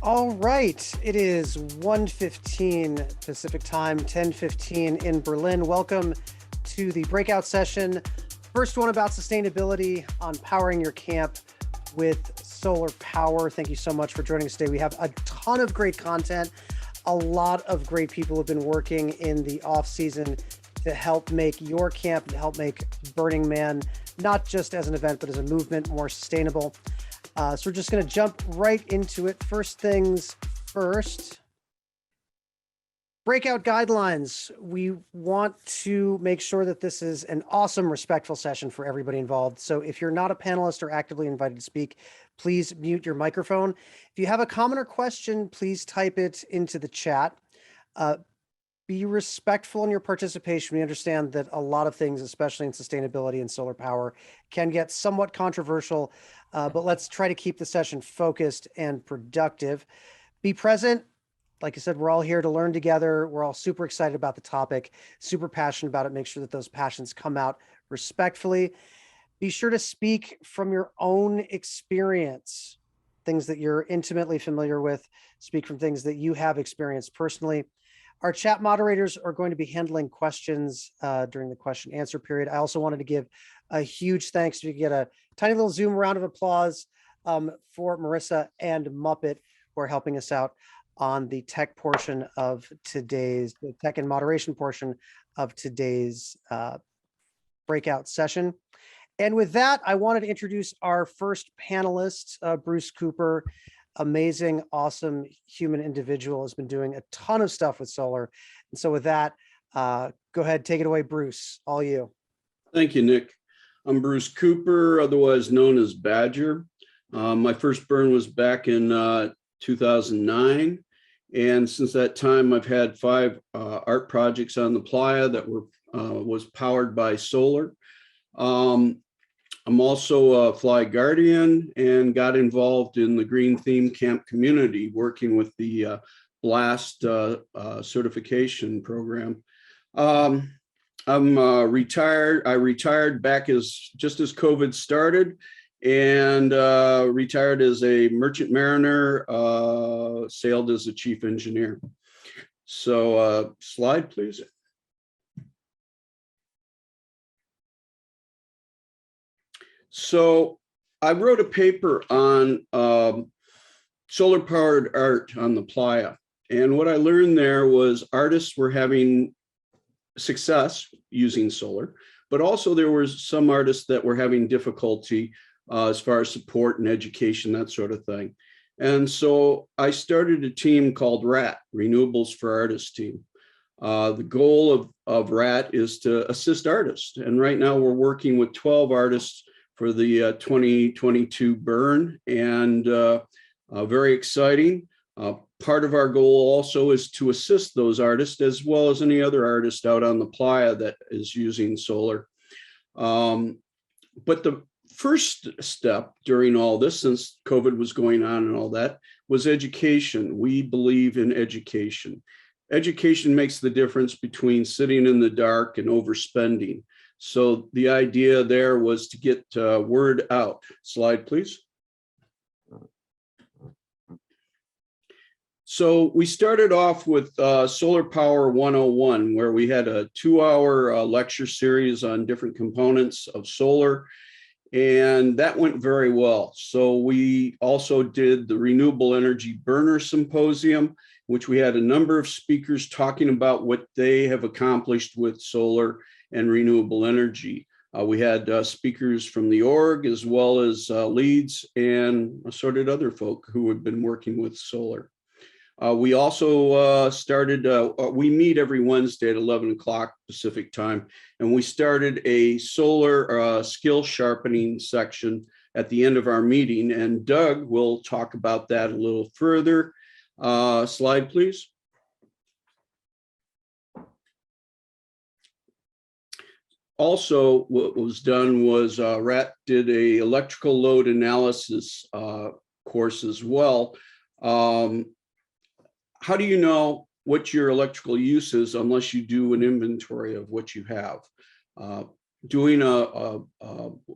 All right, it is 1:15 Pacific time, 10:15 in Berlin. Welcome to the breakout session. First one about sustainability on powering your camp with solar power. Thank you so much for joining us today. We have a ton of great content. A lot of great people have been working in the off season to help make your camp, to help make Burning Man, not just as an event, but as a movement, more sustainable. So we're just going to jump right into it. First things first. Breakout guidelines. We want to make sure that this is an awesome, respectful session for everybody involved. So if you're not a panelist or actively invited to speak, please mute your microphone. If you have a comment or question, please type it into the chat. Be respectful in your participation. We understand that a lot of things, especially in sustainability and solar power, can get somewhat controversial, but let's try to keep the session focused and productive. Be present. Like I said, we're all here to learn together. We're all super excited about the topic, super passionate about it. Make sure that those passions come out respectfully. Be sure to speak from your own experience, things that you're intimately familiar with. Speak from things that you have experienced personally. Our chat moderators are going to be handling questions during the question answer period. I also wanted to give a huge thanks. We get a tiny little Zoom round of applause for Marissa and Muppet, who are helping us out on the tech portion of today's, the tech and moderation portion of today's breakout session. And with that, I wanted to introduce our first panelist, Bruce Cooper. Amazing, awesome human individual, has been doing a ton of stuff with solar. And so with that, go ahead, take it away, Bruce, all you. Thank you, Nick. I'm Bruce Cooper, otherwise known as Badger. My first burn was back in 2009. And since that time, I've had 5 art projects on the playa that was powered by solar. I'm also a fly guardian and got involved in the Green Theme Camp community, working with the BLAST certification program. I'm retired. I retired back just as COVID started, and retired as a merchant mariner, sailed as a chief engineer. So slide, please. So I wrote a paper on solar powered art on the playa. And what I learned there was artists were having success using solar, but also there were some artists that were having difficulty as far as support and education, that sort of thing. And so I started a team called RAT, Renewables for Artists team. The goal of RAT is to assist artists. And right now we're working with 12 artists for the 2022 burn, and very exciting. Part of our goal also is to assist those artists as well as any other artist out on the playa that is using solar. But the first step during all this, since COVID was going on and all that, was education. We believe in education. Education makes the difference between sitting in the dark and overspending. So the idea there was to get word out. Slide, please. So we started off with Solar Power 101, where we had a 2-hour lecture series on different components of solar, and that went very well. So we also did the Renewable Energy Burner Symposium, which we had a number of speakers talking about what they have accomplished with solar and renewable energy. We had speakers from the org as well as leads and assorted other folk who had been working with solar. We also started, we meet every Wednesday at 11 o'clock Pacific time, and we started a solar skill sharpening section at the end of our meeting, and Doug will talk about that a little further. Slide, please. Also, what was done was RAT did a electrical load analysis course as well. How do you know what your electrical use is unless you do an inventory of what you have? Doing a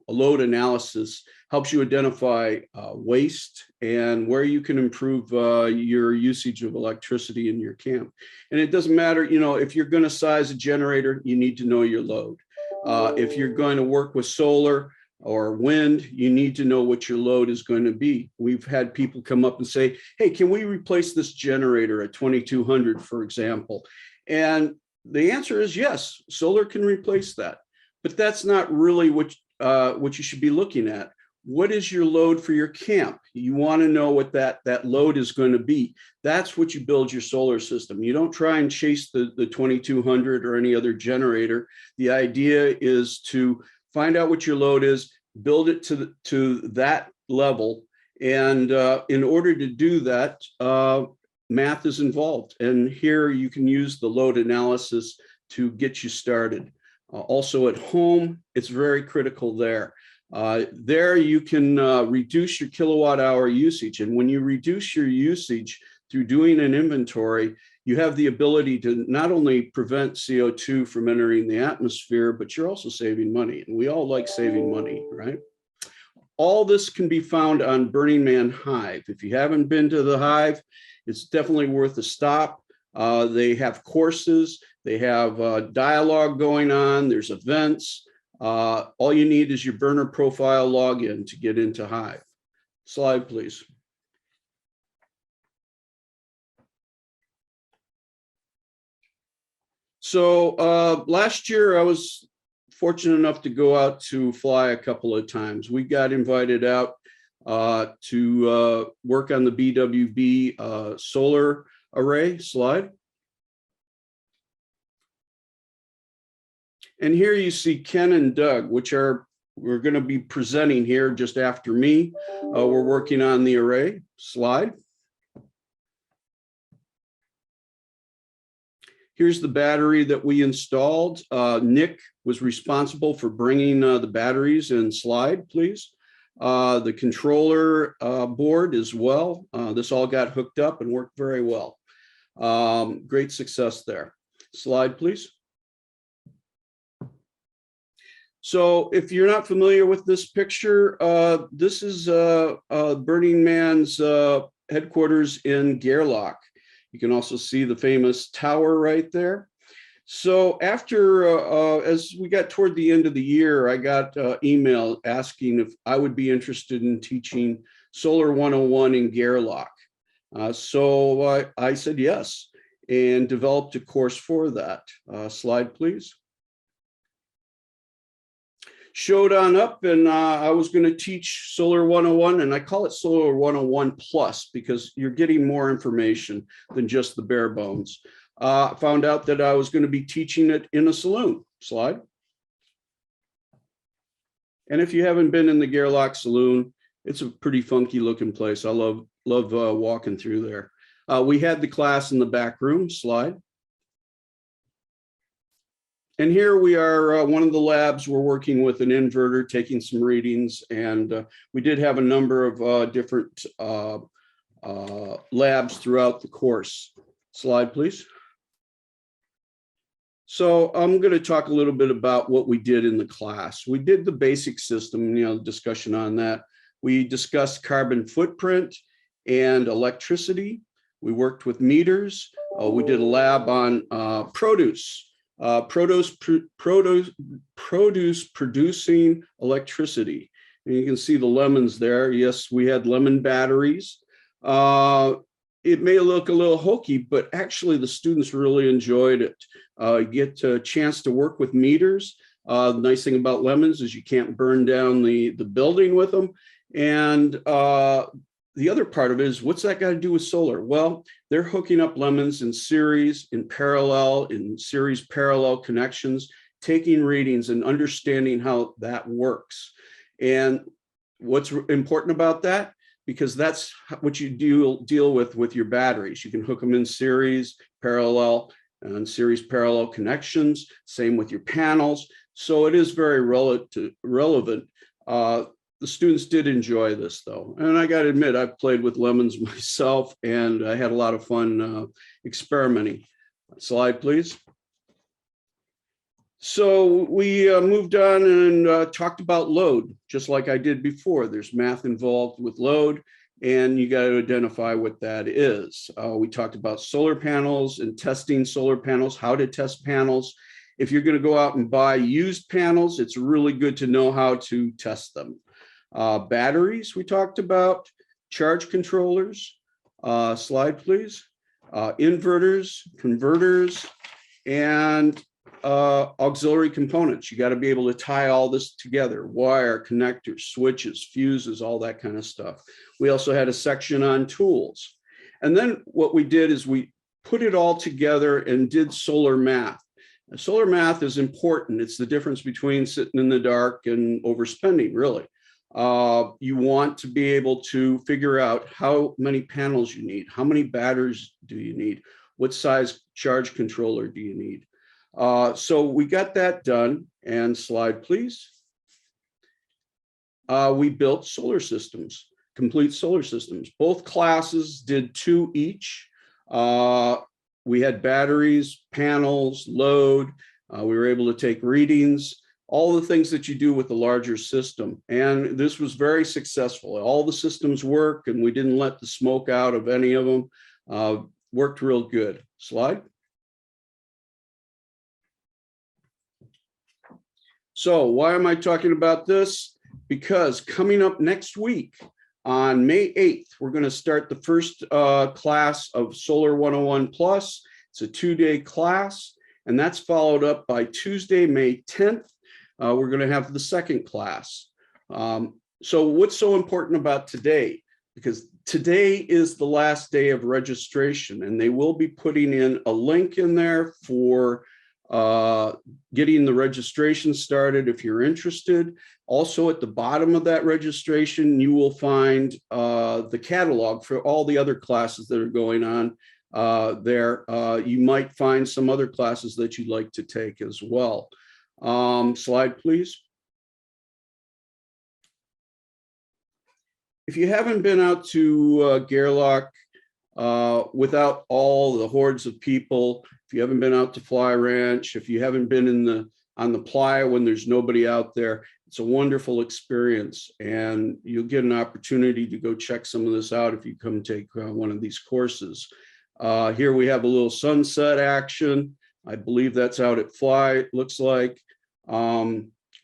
load analysis helps you identify waste and where you can improve your usage of electricity in your camp. And it doesn't matter, you know, if you're going to size a generator, you need to know your load. If you're going to work with solar or wind, you need to know what your load is going to be. We've had people come up and say, hey, can we replace this generator at 2200, for example? And the answer is yes, solar can replace that. But that's not really what you should be looking at. What is your load for your camp? You want to know what that load is going to be. That's what you build your solar system. You don't try and chase the 2200 or any other generator. The idea is to find out what your load is, build it to that level. And in order to do that, math is involved. And here you can use the load analysis to get you started. Also at home, it's very critical there. There you can reduce your kilowatt hour usage. And when you reduce your usage through doing an inventory, you have the ability to not only prevent CO2 from entering the atmosphere, but you're also saving money. And we all like saving money, right? All this can be found on Burning Man Hive. If you haven't been to the Hive, it's definitely worth a stop. They have courses, they have dialogue going on, there's events. All you need is your burner profile login to get into Hive. Slide, please. So last year I was fortunate enough to go out to fly a couple of times. We got invited out to work on the BWB solar array. Slide. And here you see Ken and Doug, which we're going to be presenting here just after me. We're working on the array. Slide. Here's the battery that we installed. Nick was responsible for bringing the batteries in. Slide, please. The controller board as well. This all got hooked up and worked very well. Great success there. Slide, please. So if you're not familiar with this picture, this is Burning Man's headquarters in Gerlach. You can also see the famous tower right there. So after, as we got toward the end of the year, I got email asking if I would be interested in teaching Solar 101 in Gerlach. So I said yes, and developed a course for that. Slide, please. Showed on up, and I was going to teach Solar 101, and I call it Solar 101 Plus because you're getting more information than just the bare bones. Found out that I was going to be teaching it in a saloon. Slide. And if you haven't been in the Gerlach Saloon, it's a pretty funky looking place. I love walking through there. We had the class in the back room. Slide. And here we are, one of the labs, we're working with an inverter, taking some readings, and we did have a number of different labs throughout the course. Slide, please. So I'm going to talk a little bit about what we did in the class. We did the basic system, discussion on that. We discussed carbon footprint and electricity. We worked with meters. We did a lab on produce. Produce producing electricity. And you can see the lemons there. Yes, we had lemon batteries. It may look a little hokey, but actually the students really enjoyed it. You get a chance to work with meters. The nice thing about lemons is you can't burn down the building with them. And the other part of it is, what's that got to do with solar? Well, they're hooking up lemons in series, in series parallel connections, taking readings and understanding how that works. And what's important about that? Because that's what you deal with your batteries. You can hook them in series, parallel, and series parallel connections. Same with your panels. So it is very relevant. The students did enjoy this though. And I got to admit, I've played with lemons myself and I had a lot of fun experimenting. Slide, please. So we moved on and talked about load, just like I did before. There's math involved with load, and you got to identify what that is. We talked about solar panels and testing solar panels, how to test panels. If you're going to go out and buy used panels, it's really good to know how to test them. Batteries, we talked about, charge controllers, slide please, inverters, converters, and auxiliary components. You got to be able to tie all this together: wire, connectors, switches, fuses, all that kind of stuff. We also had a section on tools. And then what we did is we put it all together and did solar math. Now, solar math is important. It's the difference between sitting in the dark and overspending, really. You want to be able to figure out how many panels you need, how many batteries do you need, what size charge controller do you need. So we got that done, and slide please. We built solar systems, complete solar systems. Both classes did 2 each. We had batteries, panels, load. We were able to take readings, all the things that you do with a larger system. And this was very successful. All the systems work, and we didn't let the smoke out of any of them. Worked real good. Slide. So why am I talking about this? Because coming up next week on May 8th, we're going to start the first class of Solar 101 Plus. It's a 2-day class, and that's followed up by Tuesday, May 10th. We're going to have the second class. So what's so important about today? Because today is the last day of registration, and they will be putting in a link in there for getting the registration started if you're interested. Also, at the bottom of that registration, you will find the catalog for all the other classes that are going on there. You might find some other classes that you'd like to take as well. Slide, please. If you haven't been out to Gerlach without all the hordes of people, if you haven't been out to Fly Ranch, if you haven't been on the playa when there's nobody out there, it's a wonderful experience, and you'll get an opportunity to go check some of this out if you come take one of these courses. Here we have a little sunset action. I believe that's out at Fly, it looks like.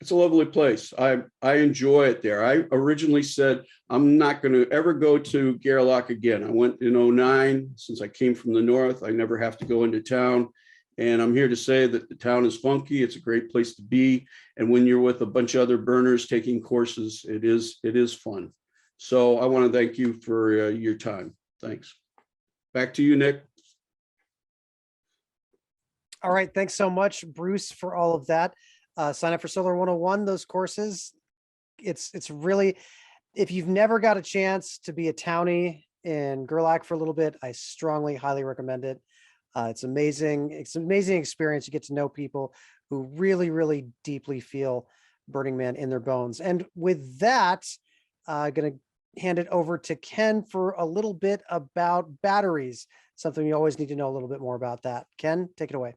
It's a lovely place. I enjoy it there. I originally said I'm not going to ever go to Gerlach again. I went in 2009. Since I came from the north, I never have to go into town. And I'm here to say that the town is funky. It's a great place to be. And when you're with a bunch of other burners taking courses, it is fun. So I want to thank you for your time. Thanks. Back to you, Nick. All right. Thanks so much, Bruce, for all of that. Sign up for Solar 101, those courses. It's really, if you've never got a chance to be a townie in Gerlach for a little bit, I strongly, highly recommend it. It's amazing. It's an amazing experience. You get to know people who really, really deeply feel Burning Man in their bones. And with that, I'm going to hand it over to Ken for a little bit about batteries, something you always need to know a little bit more about that. Ken, take it away.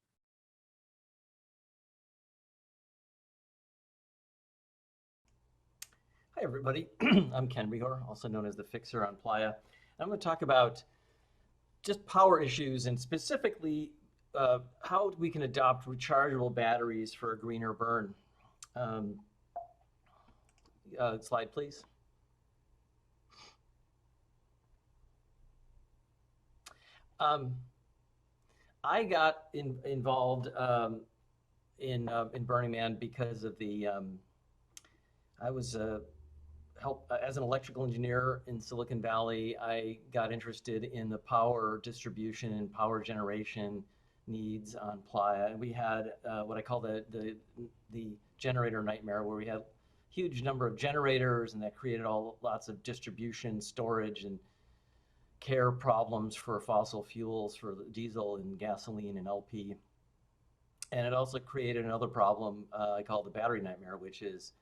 Hi, everybody. I'm Ken Rehor, also known as the Fixer on Playa. I'm going to talk about just power issues and specifically how we can adopt rechargeable batteries for a greener burn. Slide, please. I got involved in Burning Man because of the I was as an electrical engineer in Silicon Valley. I got interested in the power distribution and power generation needs on Playa, and we had what I call the generator nightmare, where we had huge number of generators, and that created lots of distribution, storage, and care problems for fossil fuels, for diesel and gasoline and LP. And it also created another problem I call the battery nightmare, which is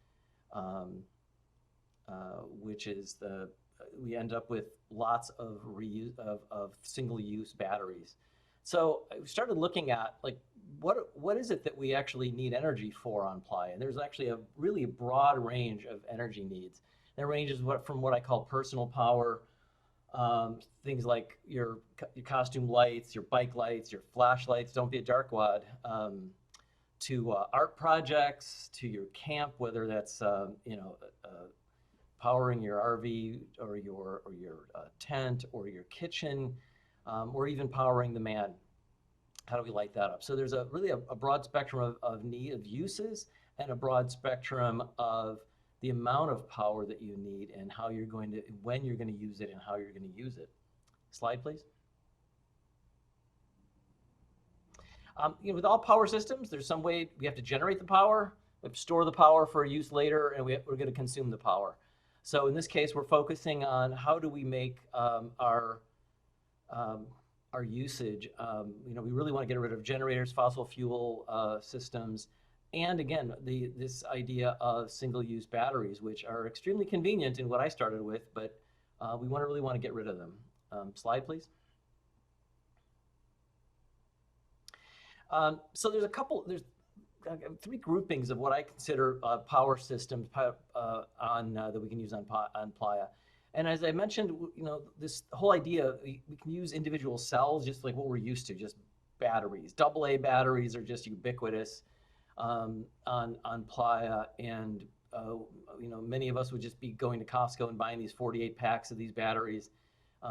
we end up with lots of reuse of single-use batteries. So I started looking at like what is it that we actually need energy for on Playa? And there's actually a really broad range of energy needs. That ranges from what I call personal power, things like your costume lights, your bike lights, your flashlights, don't be a darkwad, to art projects, to your camp, whether that's powering your RV or your tent or your kitchen, or even powering the man. How do we light that up? So there's really a broad spectrum of uses, and a broad spectrum of the amount of power that you need, and how you're going to, when you're going to use it, and how you're going to use it. Slide, please. With all power systems, there's some way we have to generate the power, we have to store the power for use later, and we're going to consume the power. So in this case, we're focusing on how do we make our usage. We really want to get rid of generators, fossil fuel systems, and again, this idea of single-use batteries, which are extremely convenient in what I started with, but we really want to get rid of them. Slide, please. So there's three groupings of what I consider power systems that we can use on Playa. And as I mentioned, this whole idea, we can use individual cells just like what we're used to, just batteries. AA batteries are just ubiquitous on Playa, and many of us would just be going to Costco and buying these 48 packs of these batteries,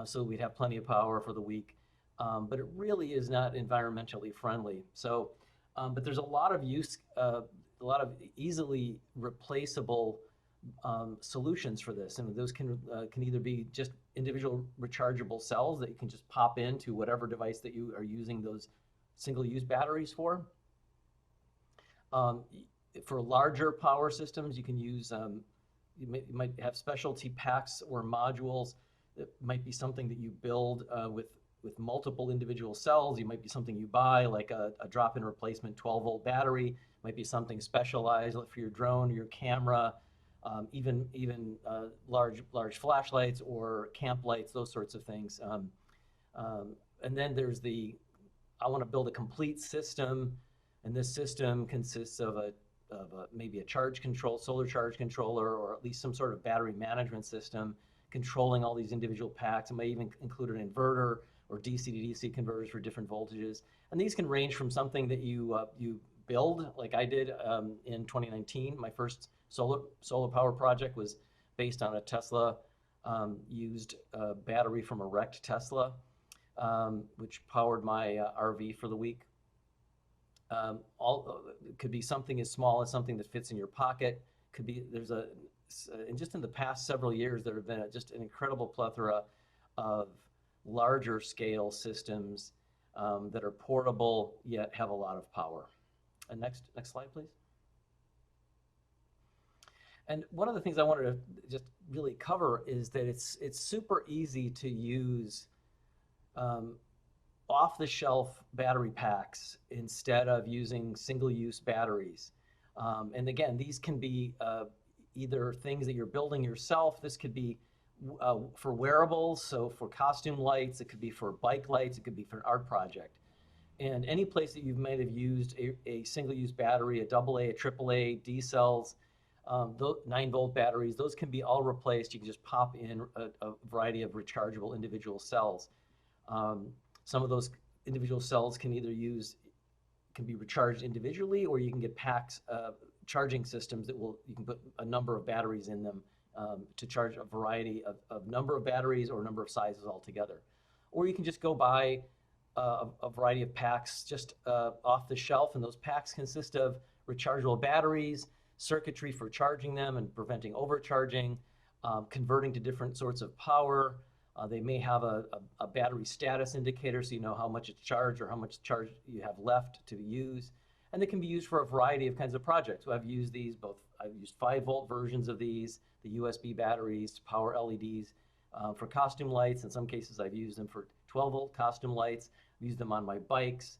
so we'd have plenty of power for the week. But it really is not environmentally friendly. So, but there's a lot of a lot of easily replaceable solutions for this, and those can either be just individual rechargeable cells that you can just pop into whatever device that you are using those single-use batteries for. For larger power systems, you can use you might have specialty packs or modules. That might be something that you build with multiple individual cells. You might be something you buy, like a drop-in replacement 12-volt battery. Might be something specialized for your drone, your camera, even large flashlights or camp lights, those sorts of things. And then there's I want to build a complete system, and this system consists of maybe a solar charge controller, or at least some sort of battery management system controlling all these individual packs. It may even include an inverter or DC to DC converters for different voltages. And these can range from something that you build, like I did in 2019. My first solar power project was based on a Tesla used battery from a wrecked Tesla, which powered my RV for the week. It could be something as small as something that fits in your pocket. Could be and just in the past several years, there have been just an incredible plethora of larger scale systems that are portable yet have a lot of power. And next slide, please. And one of the things I wanted to just really cover is that it's super easy to use off-the-shelf battery packs instead of using single-use batteries. And again, these can be either things that you're building yourself. This could be for wearables, so for costume lights, it could be for bike lights, it could be for an art project. And any place that you might have used a single-use battery, a AA, a AAA, D cells, 9-volt batteries, those can be all replaced. You can just pop in a variety of rechargeable individual cells. Some of those individual cells can be recharged individually, or you can get packs, charging systems you can put a number of batteries in them to charge a variety of number of batteries or a number of sizes altogether. Or you can just go buy a variety of packs just off the shelf, and those packs consist of rechargeable batteries, circuitry for charging them and preventing overcharging, converting to different sorts of power. They may have a battery status indicator, so you know how much it's charged or how much charge you have left to use. And they can be used for a variety of kinds of projects. So I've used these I've used 5-volt versions of these, the USB batteries to power LEDs for costume lights. In some cases, I've used them for 12-volt costume lights. I've used them on my bikes.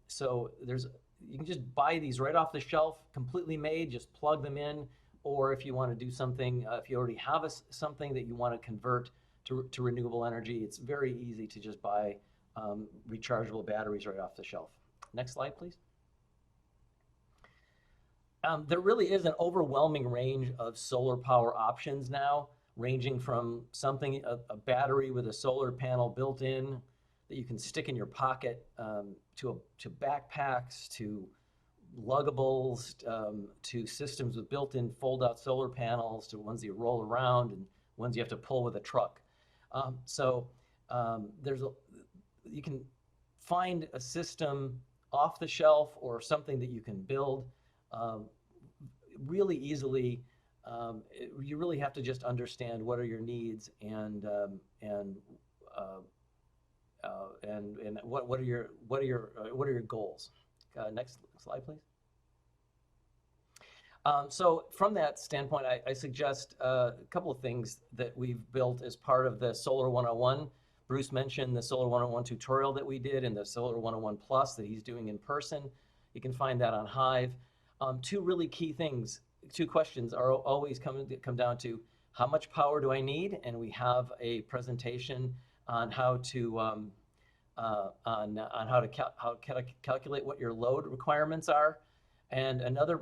So you can just buy these right off the shelf, completely made, just plug them in. Or if you want to do something, if you already have something that you want to convert to renewable energy, it's very easy to just buy rechargeable batteries right off the shelf. Next slide, please. There really is an overwhelming range of solar power options now, ranging from something, a battery with a solar panel built in that you can stick in your pocket, to backpacks, to luggables, to systems with built-in fold-out solar panels, to ones that you roll around and ones you have to pull with a truck. You can find a system off the shelf or something that you can build really easily. You really have to just understand what are your needs and what are your goals. Next slide, please. So from that standpoint, I suggest a couple of things that we've built as part of the Solar 101. Bruce mentioned the Solar 101 tutorial that we did and the Solar 101 Plus that he's doing in person. You can find that on Hive. Two really key things, two questions are always come down to how much power do I need? And we have a presentation on how to calculate what your load requirements are. And another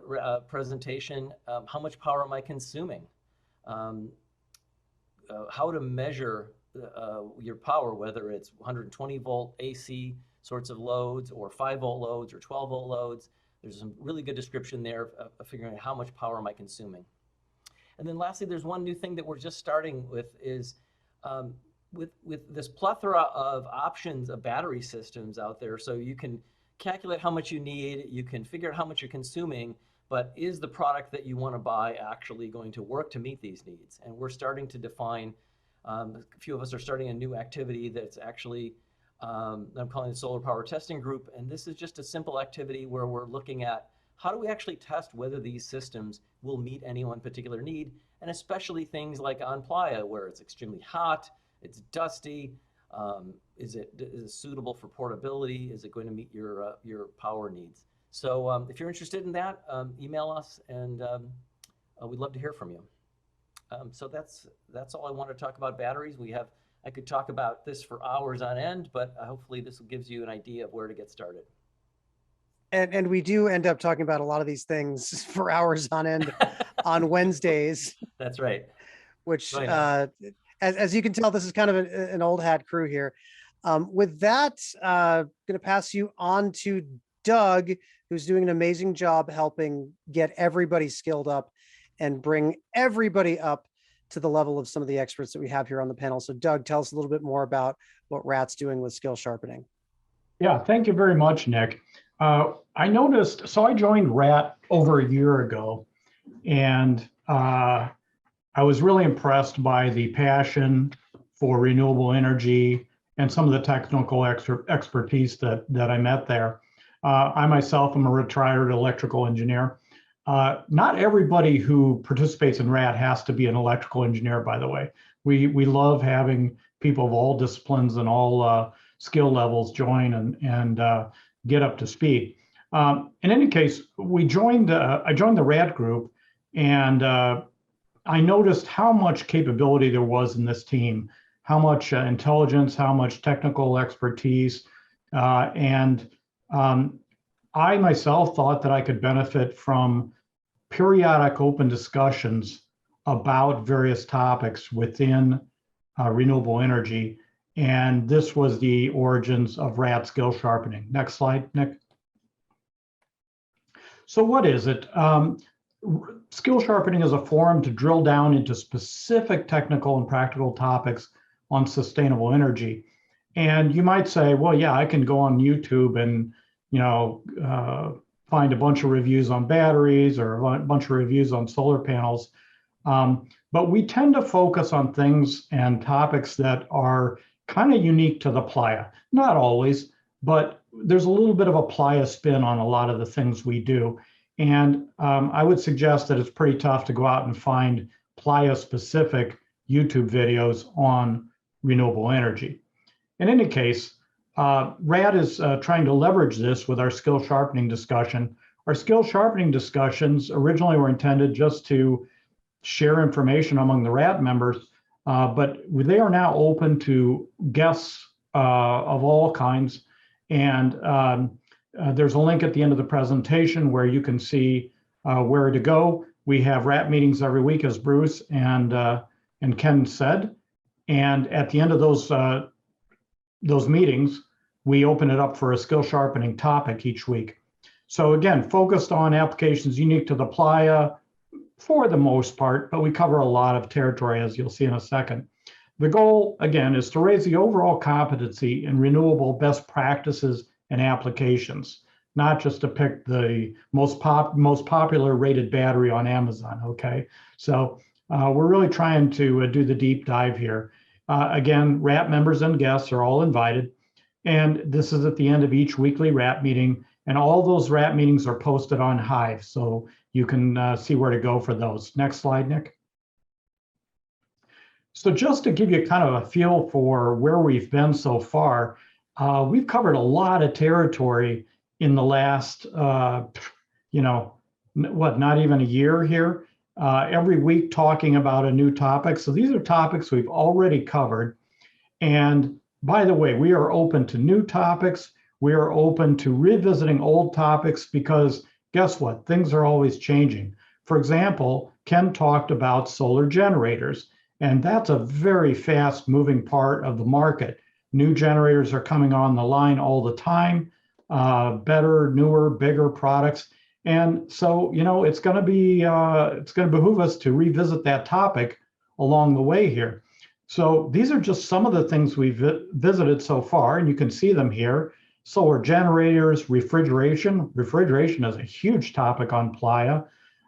presentation, how much power am I consuming? How to measure your power, whether it's 120 volt AC sorts of loads or 5 volt loads or 12 volt loads. There's some really good description there of figuring out how much power am I consuming. And then lastly, there's one new thing that we're just starting with is with this plethora of options of battery systems out there. So you can calculate how much you need, you can figure out how much you're consuming, but is the product that you want to buy actually going to work to meet these needs? And we're starting to define, a few of us are starting a new activity that's actually, I'm calling the Solar Power Testing Group, and this is just a simple activity where we're looking at how do we actually test whether these systems will meet any one particular need, and especially things like on playa where it's extremely hot, it's dusty, is it suitable for portability? Is it going to meet your power needs? So if you're interested in that, email us, and we'd love to hear from you. So that's all I want to talk about batteries. I could talk about this for hours on end, but hopefully this gives you an idea of where to get started. And we do end up talking about a lot of these things for hours on end on Wednesdays. That's right. Which, as you can tell, this is kind of an old hat crew here. With that, going to pass you on to Doug, who's doing an amazing job helping get everybody skilled up and bring everybody up to the level of some of the experts that we have here on the panel. So Doug, tell us a little bit more about what RAT's doing with skill sharpening. Yeah, thank you very much, Nick. I noticed, so I joined RAT over a year ago, and I was really impressed by the passion for renewable energy and some of the technical expertise that I met there. I myself am a retired electrical engineer. Not everybody who participates in RAT has to be an electrical engineer, by the way. We love having people of all disciplines and all skill levels join and get up to speed. In any case, I joined the RAT group, and I noticed how much capability there was in this team, how much intelligence, how much technical expertise, and I myself thought that I could benefit from periodic open discussions about various topics within renewable energy. And this was the origins of RAT skill sharpening. Next slide, Nick. So what is it? Skill sharpening is a forum to drill down into specific technical and practical topics on sustainable energy. And you might say, well, yeah, I can go on YouTube and find a bunch of reviews on batteries or a bunch of reviews on solar panels. But we tend to focus on things and topics that are kind of unique to the playa. Not always, but there's a little bit of a playa spin on a lot of the things we do. And I would suggest that it's pretty tough to go out and find playa-specific YouTube videos on renewable energy. In any case, RAT is trying to leverage this with our skill sharpening discussion. Our skill sharpening discussions originally were intended just to share information among the RAT members, but they are now open to guests of all kinds. And there's a link at the end of the presentation where you can see where to go. We have RAP meetings every week, as Bruce and Ken said. And at the end of those meetings, we open it up for a skill sharpening topic each week. So again, focused on applications unique to the playa for the most part, but we cover a lot of territory, as you'll see in a second. The goal, again, is to raise the overall competency in renewable best practices and applications, not just to pick the most popular rated battery on Amazon, okay? So we're really trying to do the deep dive here. Again, RAP members and guests are all invited, and this is at the end of each weekly RAP meeting, and all those RAP meetings are posted on Hive, so you can see where to go for those. Next slide, Nick. So just to give you kind of a feel for where we've been so far, we've covered a lot of territory in the last, not even a year here. Every week talking about a new topic. So these are topics we've already covered. And by the way, we are open to new topics. We are open to revisiting old topics because guess what? Things are always changing. For example, Ken talked about solar generators, and that's a very fast moving part of the market. New generators are coming on the line all the time, better, newer, bigger products. And so, it's going to behoove us to revisit that topic along the way here. So these are just some of the things we've visited so far, and you can see them here. Solar generators, refrigeration. Refrigeration is a huge topic on Playa.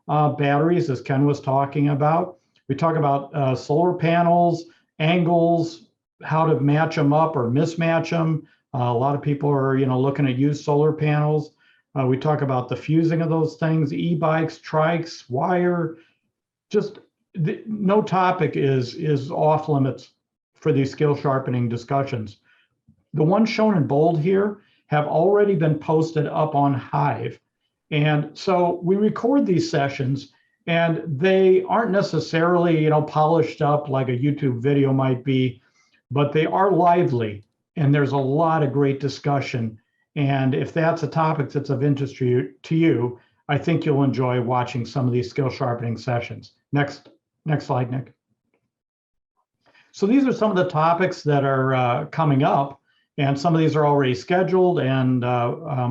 Batteries, as Ken was talking about. We talk about solar panels, angles, how to match them up or mismatch them. A lot of people are, looking at used solar panels. We talk about the fusing of those things, e-bikes, trikes, wire. Just no topic is off limits for these skill sharpening discussions. The ones shown in bold here have already been posted up on Hive. And so we record these sessions, and they aren't necessarily, polished up like a YouTube video might be, but they are lively, and there's a lot of great discussion. And if that's a topic that's of interest to you, I think you'll enjoy watching some of these skill sharpening sessions. Next slide, Nick. So these are some of the topics that are coming up, and some of these are already scheduled and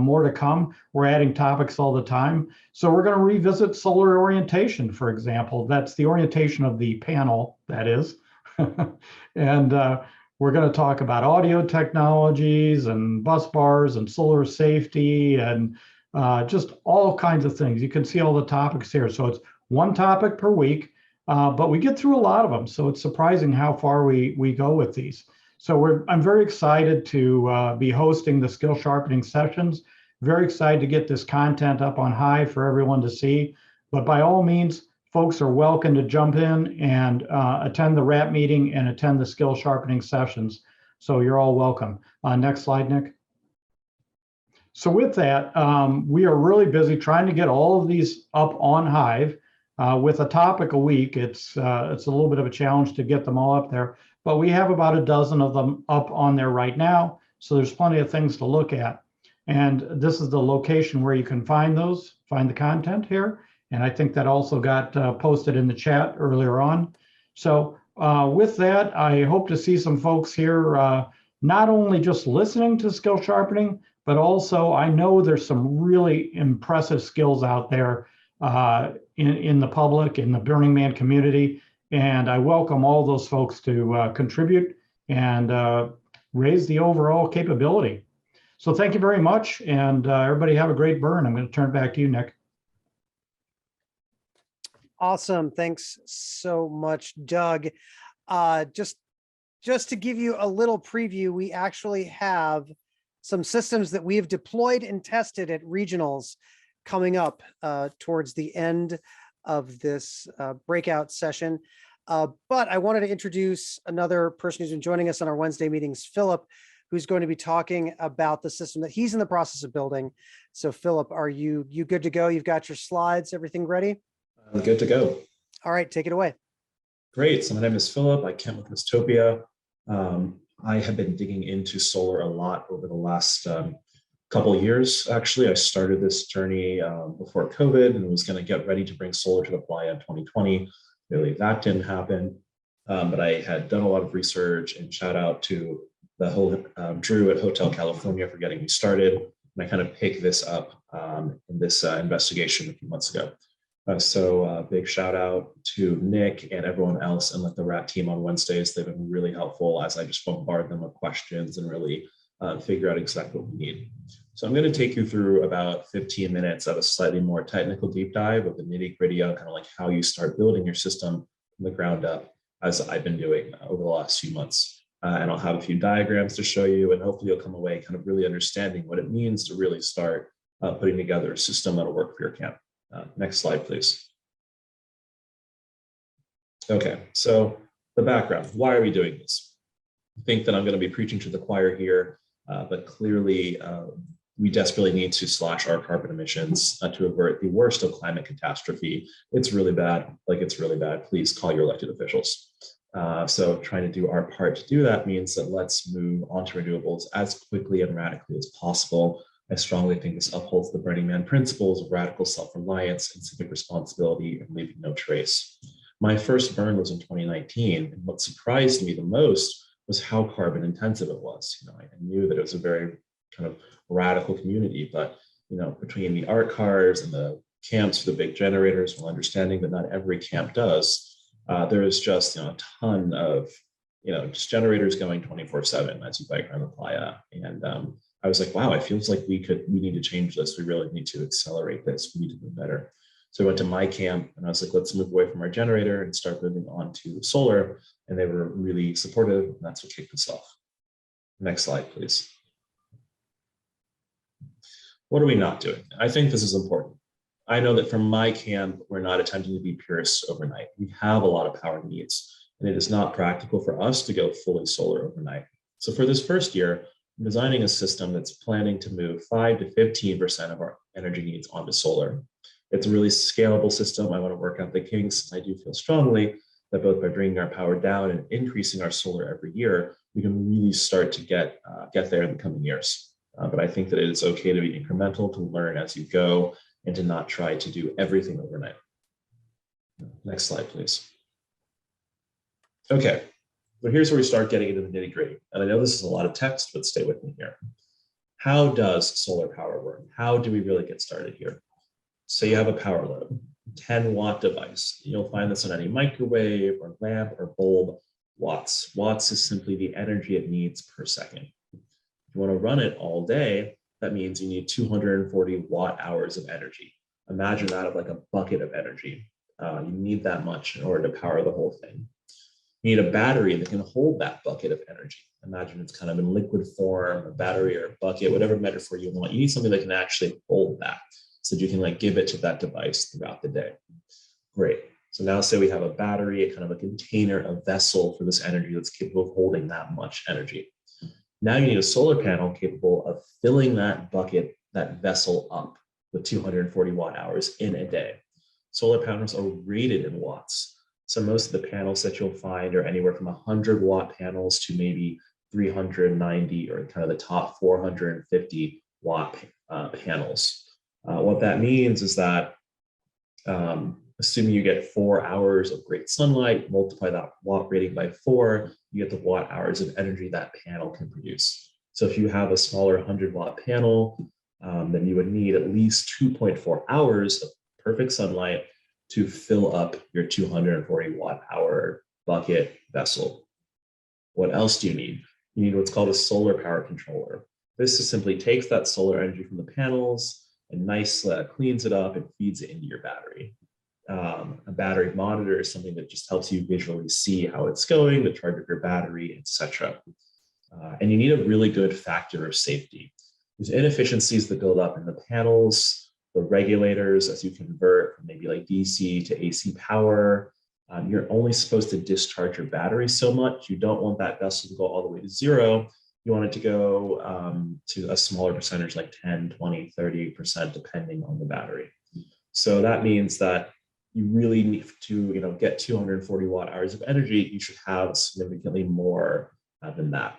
more to come. We're adding topics all the time. So we're going to revisit solar orientation, for example. That's the orientation of the panel, that is. And we're going to talk about audio technologies and bus bars and solar safety and just all kinds of things. You can see all the topics here. So it's one topic per week, but we get through a lot of them. So it's surprising how far we go with these. So I'm very excited to be hosting the skill sharpening sessions. Very excited to get this content up on Hive for everyone to see. But by all means, folks are welcome to jump in and attend the RAP meeting and attend the skill sharpening sessions. So you're all welcome. Next slide, Nick. So with that, we are really busy trying to get all of these up on Hive. With a topic a week, it's a little bit of a challenge to get them all up there, but we have about a dozen of them up on there right now. So there's plenty of things to look at. And this is the location where you can find the content here. And I think that also got posted in the chat earlier on. So with that, I hope to see some folks here, not only just listening to skill sharpening, but also I know there's some really impressive skills out there in the public, in the Burning Man community. And I welcome all those folks to contribute and raise the overall capability. So thank you very much. And everybody have a great burn. I'm going to turn it back to you, Nick. Awesome. Thanks so much, Doug. Just to give you a little preview, we actually have some systems that we have deployed and tested at regionals coming up towards the end of this breakout session. But I wanted to introduce another person who's been joining us on our Wednesday meetings, Phillip, who's going to be talking about the system that he's in the process of building. So Phillip, are you good to go? You've got your slides, everything ready? I'm good to go. All right, take it away. Great. So my name is Phillip. I came with Westopia. I have been digging into solar a lot over the last couple years, actually. I started this journey before COVID and was going to get ready to bring solar to the playa in 2020. Really, that didn't happen. But I had done a lot of research, and shout out to the whole Drew at Hotel California for getting me started. And I kind of picked this up in this investigation a few months ago. So big shout out to Nick and everyone else and like the RAT team on Wednesdays. They've been really helpful as I just bombard them with questions and really figure out exactly what we need. So I'm going to take you through about 15 minutes of a slightly more technical deep dive of the nitty gritty on kind of like how you start building your system from the ground up, as I've been doing over the last few months. And I'll have a few diagrams to show you, and hopefully you'll come away kind of really understanding what it means to really start putting together a system that'll work for your camp. Next slide, please. Okay, so the background, why are we doing this? I think that I'm going to be preaching to the choir here, but clearly we desperately need to slash our carbon emissions to avert the worst of climate catastrophe. It's really bad, like it's really bad. Please call your elected officials. So trying to do our part to do that means that let's move on to renewables as quickly and radically as possible. I strongly think this upholds the Burning Man principles of radical self-reliance and civic responsibility and leaving no trace. My first burn was in 2019, and what surprised me the most was how carbon intensive it was. You know, I knew that it was a very kind of radical community, but you know, between the art cars and the camps for the big generators, while understanding that not every camp does, there is just a ton of just generators going 24/7 as you bike around the playa. And I was like, wow, it feels like we need to change this. We really need to accelerate this. We need to do better. So I went to my camp and I was like, let's move away from our generator and start moving on to solar. And they were really supportive. And that's what kicked us off. Next slide, please. What are we not doing? I think this is important. I know that from my camp, we're not attempting to be purists overnight. We have a lot of power needs, and it is not practical for us to go fully solar overnight. So for this first year, I'm designing a system that's planning to move 5 to 15% of our energy needs onto solar. It's a really scalable system. I want to work out the kinks. I do feel strongly that both by bringing our power down and increasing our solar every year, we can really start to get there in the coming years. But I think that it is okay to be incremental, to learn as you go, and to not try to do everything overnight. Next slide, please. Okay, so here's where we start getting into the nitty gritty. And I know this is a lot of text, but stay with me here. How does solar power work? How do we really get started here? So you have a power load, 10-watt device. You'll find this on any microwave or lamp or bulb. Watts. Watts is simply the energy it needs per second. If you want to run it all day, that means you need 240 watt hours of energy. Imagine that of like a bucket of energy. You need that much in order to power the whole thing. You need a battery that can hold that bucket of energy. Imagine it's kind of in liquid form, a battery or a bucket, whatever metaphor you want. You need something that can actually hold that so that you can like give it to that device throughout the day. Great. So now say we have a battery, a kind of a container, a vessel for this energy that's capable of holding that much energy. Now you need a solar panel capable of filling that bucket, that vessel up with 240 watt hours in a day. Solar panels are rated in watts. So most of the panels that you'll find are anywhere from 100 watt panels to maybe 390 or kind of the top 450 watt panels. What that means is that assuming you get 4 hours of great sunlight, multiply that watt rating by 4, you get the watt hours of energy that panel can produce. So if you have a smaller 100-watt panel, then you would need at least 2.4 hours of perfect sunlight to fill up your 240-watt-hour bucket vessel. What else do you need? You need what's called a solar power controller. This just simply takes that solar energy from the panels and cleans it up and feeds it into your battery. A battery monitor is something that just helps you visually see how it's going, the charge of your battery, etc. And you need a really good factor of safety. There's inefficiencies that build up in the panels, the regulators as you convert from maybe like DC to AC power. You're only supposed to discharge your battery so much. You don't want that vessel to go all the way to zero. You want it to go to a smaller percentage, like 10, 20, 30%, depending on the battery. So that means that you really need to get 240 watt hours of energy. You should have significantly more than that.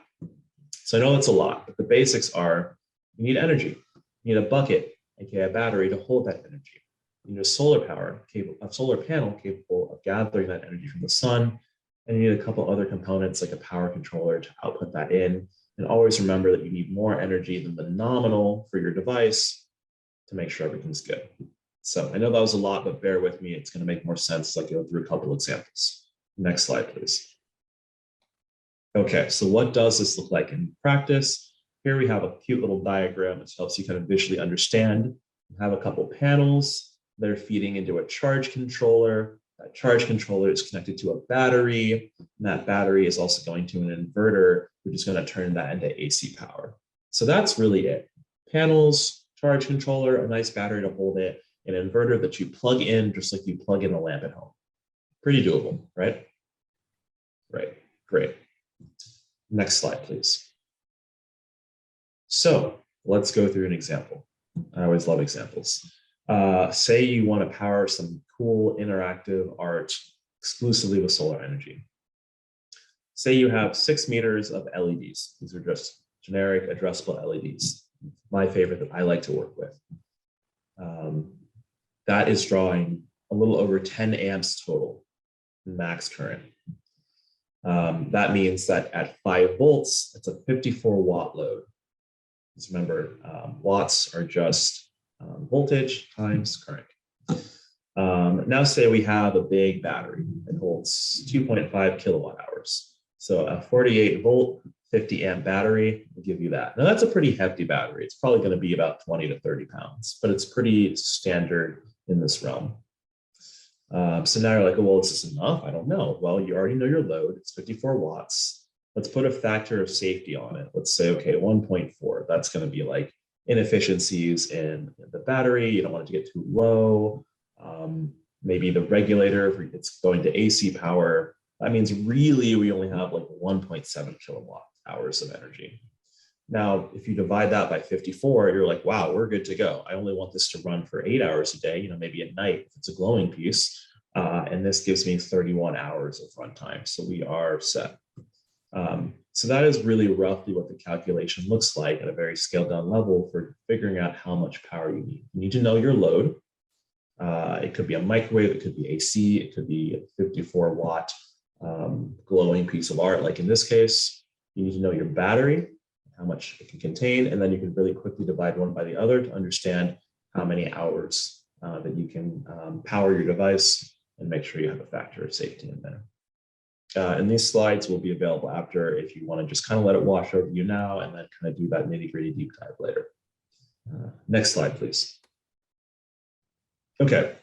So I know that's a lot, but the basics are You need energy. You need a bucket, aka a battery, to hold that energy. You need a solar panel capable of gathering that energy from the sun. And you need a couple other components like a power controller to output that in. And always remember that you need more energy than the nominal for your device to make sure everything's good. So I know that was a lot, but bear with me. It's going to make more sense as I go through a couple examples. Next slide, please. Okay, so what does this look like in practice? Here we have a cute little diagram which helps you kind of visually understand. We have a couple panels that are feeding into a charge controller. That charge controller is connected to a battery, and that battery is also going to an inverter, which is going to turn that into AC power. So that's really it. Panels, charge controller, a nice battery to hold it, an inverter that you plug in just like you plug in a lamp at home. Pretty doable, right? Right, great. Next slide, please. So let's go through an example. I always love examples. Say you want to power some cool interactive art exclusively with solar energy. Say you have 6 meters of LEDs. These are just generic addressable LEDs. My favorite that I like to work with. That is drawing a little over 10 amps total max current. That means that at 5 volts, it's a 54 watt load. Just remember, watts are just voltage times current. Now say we have a big battery that holds 2.5 kilowatt hours. So a 48 volt, 50 amp battery will give you that. Now that's a pretty hefty battery. It's probably going to be about 20 to 30 pounds, but it's pretty standard in this realm. So now you're like, oh, well, is this enough? I don't know. Well, you already know your load. It's 54 watts. Let's put a factor of safety on it. Let's say, okay, 1.4. That's going to be like inefficiencies in the battery. You don't want it to get too low. Maybe the regulator, if it's going to AC power, that means really we only have like 1.7 kilowatt hours of energy. Now, if you divide that by 54, you're like, wow, we're good to go. I only want this to run for 8 hours a day, maybe at night if it's a glowing piece. And this gives me 31 hours of runtime. So we are set. So that is really roughly what the calculation looks like at a very scaled down level for figuring out how much power you need. You need to know your load. It could be a microwave, it could be AC, it could be a 54 watt glowing piece of art. Like in this case, you need to know your battery, how much it can contain, and then you can really quickly divide one by the other to understand how many hours that you can power your device and make sure you have a factor of safety in there. And these slides will be available after if you want to just kind of let it wash over you now and then kind of do that nitty-gritty deep dive later. Next slide, please. Okay,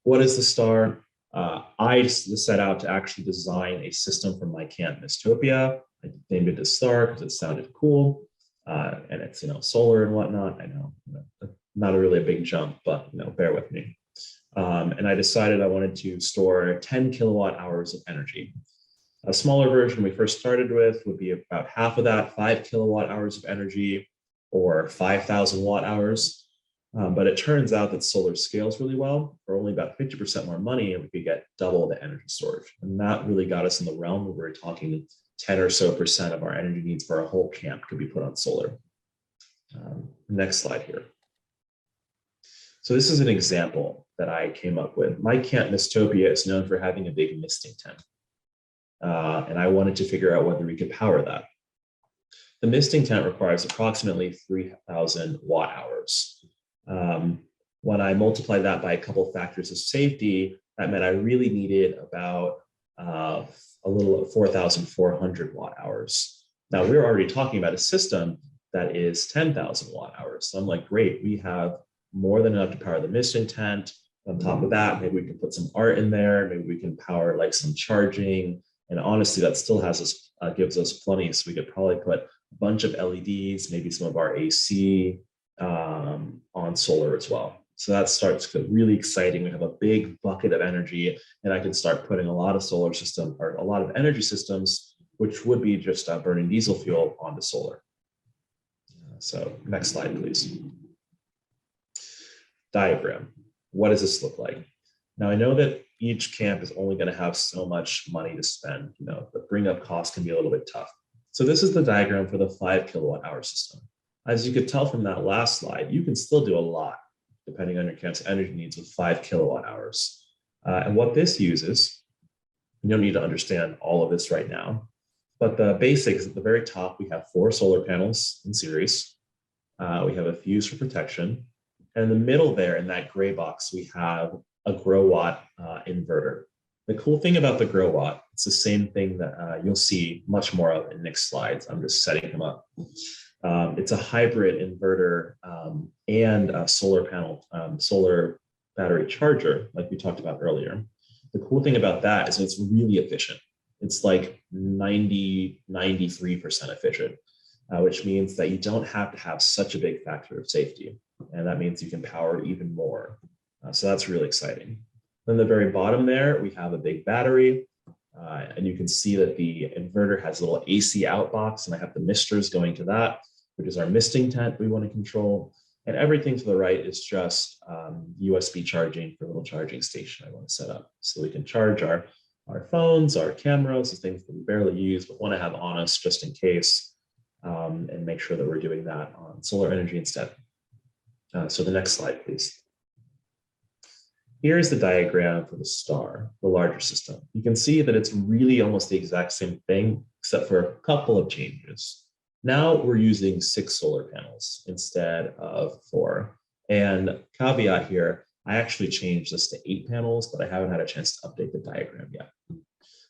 what is the STAR? I just set out to actually design a system for my camp Mistopia. I named it the STAR because it sounded cool, and it's solar and whatnot. I know, not really a big jump, but bear with me. And I decided I wanted to store 10 kilowatt hours of energy. A smaller version we first started with would be about half of that, 5 kilowatt hours of energy, or 5,000 watt hours. But it turns out that solar scales really well. For only about 50% more money, and we could get double the energy storage. And that really got us in the realm where we're talking 10 or so % of our energy needs for a whole camp could be put on solar. Next slide here. So this is an example that I came up with. My camp Mistopia is known for having a big misting tent. And I wanted to figure out whether we could power that. The misting tent requires approximately 3,000 watt hours. When I multiplied that by a couple of factors of safety, that meant I really needed about a little 4,400 watt hours. Now we're already talking about a system that is 10,000 watt hours. So I'm like, great, we have more than enough to power the misting tent. On top of that, maybe we can put some art in there. Maybe we can power like some charging. And honestly, that still gives us plenty. So we could probably put a bunch of LEDs, maybe some of our AC on solar as well. So that starts to get really exciting. We have a big bucket of energy, and I can start putting a lot of solar system or a lot of energy systems, which would be just burning diesel fuel onto solar. So next slide, please. Diagram. What does this look like? Now I know that each camp is only going to have so much money to spend. The bring up cost can be a little bit tough. So this is the diagram for the 5 kilowatt hour system. As you could tell from that last slide, you can still do a lot depending on your camp's energy needs with 5 kilowatt hours. And what this uses, you don't need to understand all of this right now, but the basics at the very top, we have 4 solar panels in series. We have a fuse for protection. And in the middle there, in that gray box, we have a grow watt inverter. The cool thing about the grow watt, it's the same thing that you'll see much more of in next slides. I'm just setting them up. It's a hybrid inverter and a solar panel, solar battery charger, like we talked about earlier. The cool thing about that is it's really efficient. It's like 90, 93% efficient, which means that you don't have to have such a big factor of safety. And that means you can power even more. So that's really exciting. Then the very bottom there, we have a big battery. And you can see that the inverter has a little AC out box, and I have the misters going to that, which is our misting tent we want to control. And everything to the right is just USB charging for a little charging station I want to set up. So we can charge our phones, our cameras, the things that we barely use, but want to have on us just in case, and make sure that we're doing that on solar energy instead. So the next slide, please. Here's the diagram for the star, the larger system. You can see that it's really almost the exact same thing, except for a couple of changes. Now we're using 6 solar panels instead of 4. And caveat here, I actually changed this to 8 panels, but I haven't had a chance to update the diagram yet.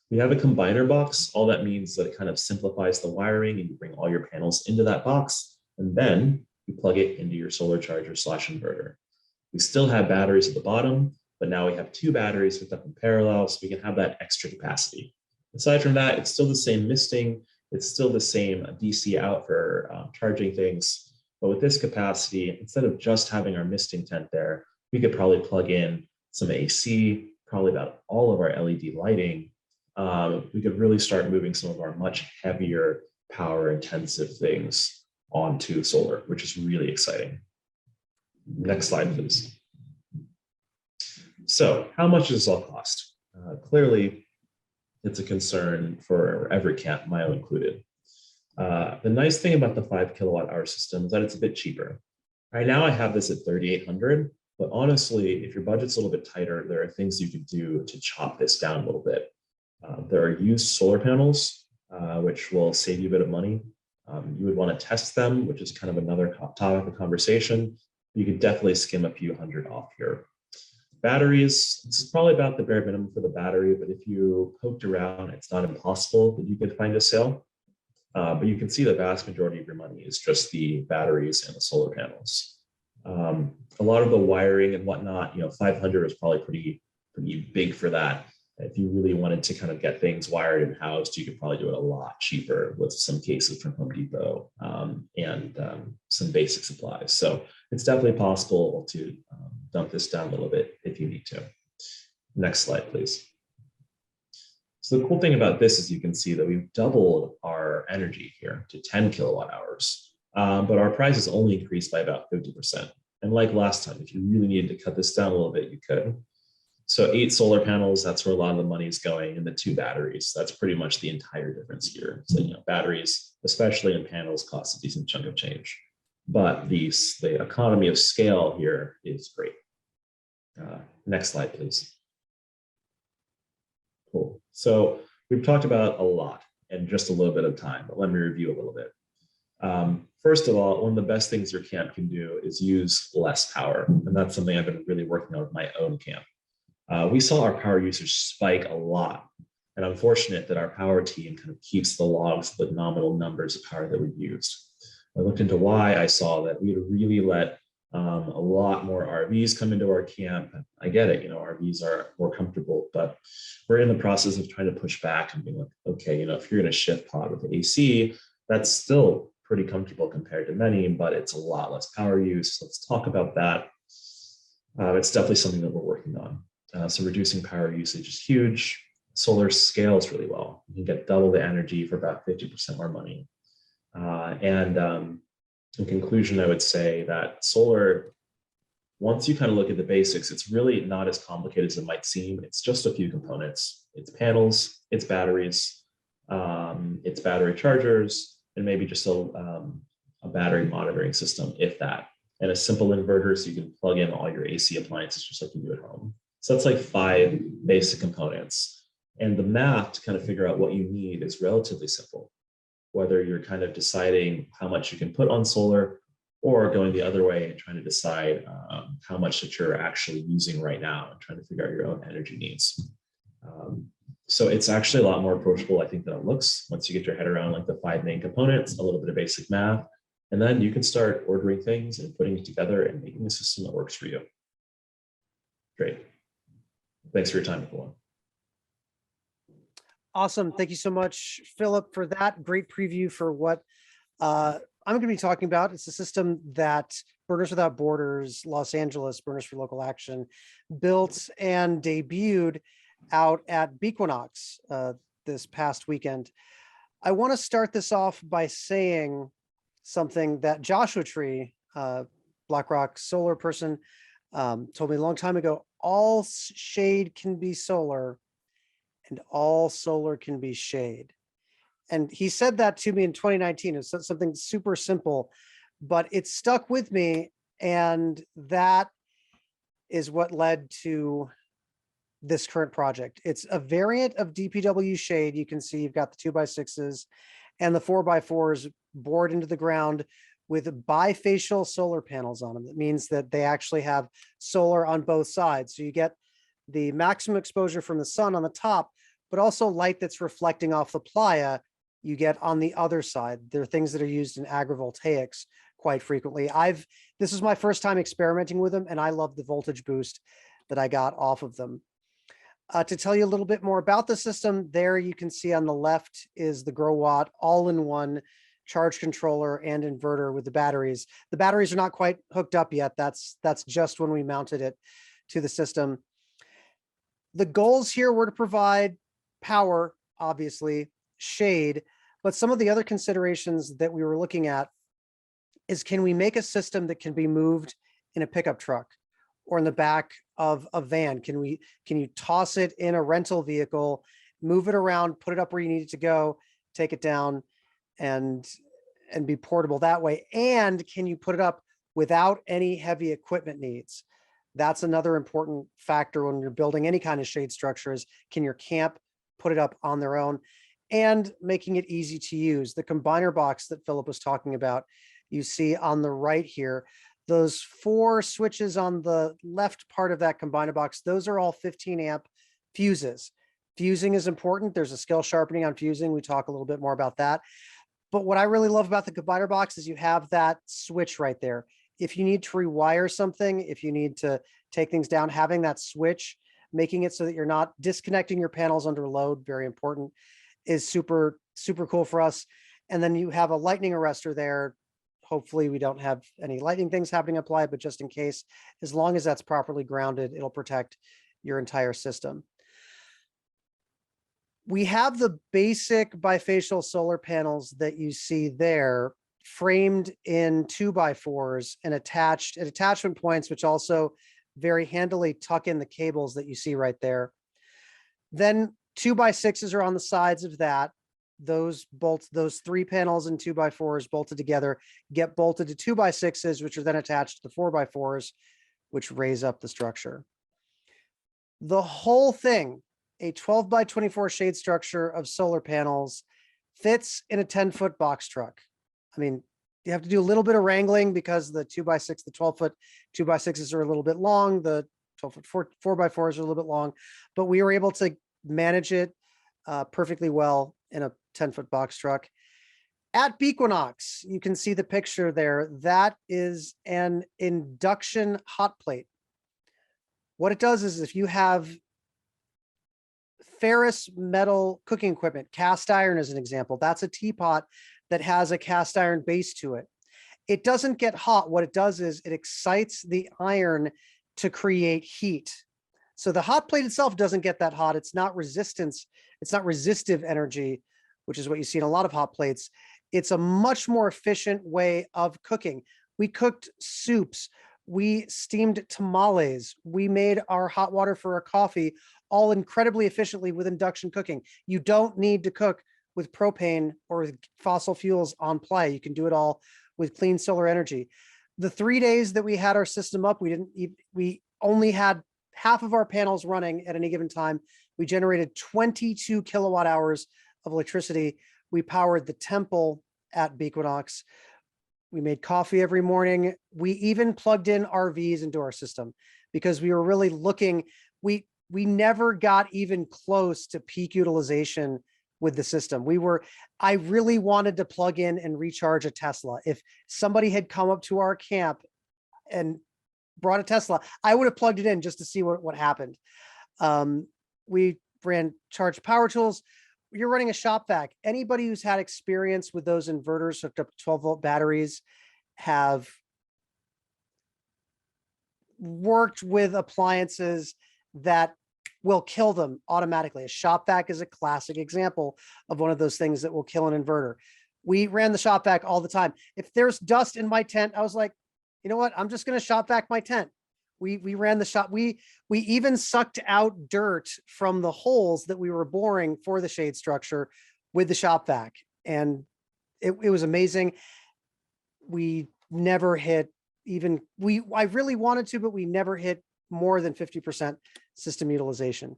We have a combiner box. All that means that it kind of simplifies the wiring, and you bring all your panels into that box, and then you plug it into your solar charger / inverter. We still have batteries at the bottom, but now we have 2 batteries hooked up in parallel, so we can have that extra capacity. Aside from that, it's still the same misting. It's still the same DC out for charging things. But with this capacity, instead of just having our misting tent there, we could probably plug in some AC, probably about all of our LED lighting. We could really start moving some of our much heavier, power intensive things onto solar, which is really exciting. Next slide, please. So how much does this all cost? Clearly, it's a concern for every camp, my own included. The nice thing about the 5 kilowatt hour system is that it's a bit cheaper. Right now I have this at 3,800, but honestly, if your budget's a little bit tighter, there are things you could do to chop this down a little bit. There are used solar panels, which will save you a bit of money. You would want to test them, which is kind of another topic of conversation. You could definitely skim a few hundred off here. Batteries, this is probably about the bare minimum for the battery, but if you poked around, it's not impossible that you could find a sale. But you can see the vast majority of your money is just the batteries and the solar panels. A lot of the wiring and whatnot, 500 is probably pretty big for that. If you really wanted to kind of get things wired and housed, you could probably do it a lot cheaper with some cases from Home Depot and some basic supplies. So it's definitely possible to dump this down a little bit if you need to. Next slide, please. So the cool thing about this is you can see that we've doubled our energy here to 10 kilowatt hours, but our price has only increased by about 50%. And like last time, if you really needed to cut this down a little bit, you could. So 8 solar panels, that's where a lot of the money is going, and the 2 batteries, that's pretty much the entire difference here. So, batteries, especially in panels, cost a decent chunk of change. But the economy of scale here is great. Next slide, please. Cool. So we've talked about a lot in just a little bit of time, but let me review a little bit. First of all, one of the best things your camp can do is use less power. And that's something I've been really working on with my own camp. We saw our power usage spike a lot. And I'm fortunate that our power team kind of keeps the logs of the nominal numbers of power that we've used. I looked into why. I saw that we had really let a lot more RVs come into our camp. I get it, RVs are more comfortable, but we're in the process of trying to push back and being like, okay, if you're going to shift pod with AC, that's still pretty comfortable compared to many, but it's a lot less power use. Let's talk about that. It's definitely something that we're working on. So reducing power usage is huge. Solar scales really well. You can get double the energy for about 50% more money. In conclusion, I would say that solar, once you kind of look at the basics, it's really not as complicated as it might seem. It's just a few components. It's panels, it's batteries, it's battery chargers, and maybe just a a battery monitoring system, if that, and a simple inverter so you can plug in all your AC appliances just like you do at home. So that's like 5 basic components. And the math to kind of figure out what you need is relatively simple, whether you're kind of deciding how much you can put on solar or going the other way and trying to decide how much that you're actually using right now and trying to figure out your own energy needs. So it's actually a lot more approachable, I think, than it looks once you get your head around like the 5 main components, a little bit of basic math, and then you can start ordering things and putting it together and making a system that works for you. Great. Thanks for your time, everyone. Awesome. Thank you so much, Philip, for that great preview for what I'm going to be talking about. It's a system that Burners Without Borders, Los Angeles, Burners for Local Action, built and debuted out at Bequinox this past weekend. I want to start this off by saying something that Joshua Tree, BlackRock solar person, told me a long time ago. All shade can be solar and all solar can be shade. And he said that to me in 2019. It's something super simple, but it stuck with me. And that is what led to this current project. It's a variant of DPW shade. You can see you've got the 2x6s and the 4x4s bored into the ground with bifacial solar panels on them. That means that they actually have solar on both sides. So you get the maximum exposure from the sun on the top, but also light that's reflecting off the playa you get on the other side. There are things that are used in agrivoltaics quite frequently. This is my first time experimenting with them, and I love the voltage boost that I got off of them. To tell you a little bit more about the system, there you can see on the left is the GrowWatt all-in-one charge controller and inverter with the batteries. The batteries are not quite hooked up yet. That's just when we mounted it to the system. The goals here were to provide power, obviously, shade, but some of the other considerations that we were looking at is, can we make a system that can be moved in a pickup truck or in the back of a van? Can you toss it in a rental vehicle, move it around, put it up where you need it to go, take it down, and be portable that way? And can you put it up without any heavy equipment needs? That's another important factor when you're building any kind of shade structure, is can your camp put it up on their own, and making it easy to use. The combiner box that Philip was talking about, you see on the right here, those 4 switches on the left part of that combiner box, those are all 15 amp fuses. Fusing is important. There's a skill sharpening on fusing. We talk a little bit more about that. But what I really love about the combiner box is you have that switch right there. If you need to rewire something, if you need to take things down, having that switch, making it so that you're not disconnecting your panels under load, very important, is super, super cool for us. And then you have a lightning arrestor there. Hopefully we don't have any lightning things happening applied, but just in case, as long as that's properly grounded, it'll protect your entire system. We have the basic bifacial solar panels that you see there, framed in 2x4s and attached at attachment points, which also very handily tuck in the cables that you see right there. Then 2x6s are on the sides of that. Those 3 panels and 2x4s bolted together get bolted to 2x6s, which are then attached to the 4x4s, which raise up the structure. The whole thing, a 12x24 shade structure of solar panels, fits in a 10-foot box truck. I mean, you have to do a little bit of wrangling because the 2x6, the 12-foot 2x6s are a little bit long. The 12-foot 4x4s are a little bit long, but we were able to manage it perfectly well in a 10-foot box truck. At Bequinox, you can see the picture there. That is an induction hot plate. What it does is, if you have ferrous metal cooking equipment, cast iron as an example, that's a teapot that has a cast iron base to it. It doesn't get hot. What it does is it excites the iron to create heat. So the hot plate itself doesn't get that hot. It's not resistance. It's not resistive energy, which is what you see in a lot of hot plates. It's a much more efficient way of cooking. We cooked soups. We steamed tamales. We made our hot water for our coffee all incredibly efficiently with induction cooking. You don't need to cook with propane or with fossil fuels on play. You can do it all with clean solar energy. The 3 days that we had our system up, we only had half of our panels running at any given time. We generated 22 kilowatt hours of electricity. We powered the temple at Bequinox. We made coffee every morning. We even plugged in RVs into our system because we were really looking, we never got even close to peak utilization with the system. I really wanted to plug in and recharge a Tesla. If somebody had come up to our camp and brought a Tesla, I would have plugged it in just to see what happened. We ran charged power tools. You're running a shop vac. Anybody who's had experience with those inverters hooked up to 12-volt batteries have worked with appliances that will kill them automatically. A shop vac is a classic example of one of those things that will kill an inverter. We ran the shop vac all the time. If there's dust in my tent, I was like, you know what? I'm just going to shop vac my tent. We ran the shop. We even sucked out dirt from the holes that we were boring for the shade structure with the shop vac. And it was amazing. We never hit I really wanted to, but we never hit more than 50% system utilization.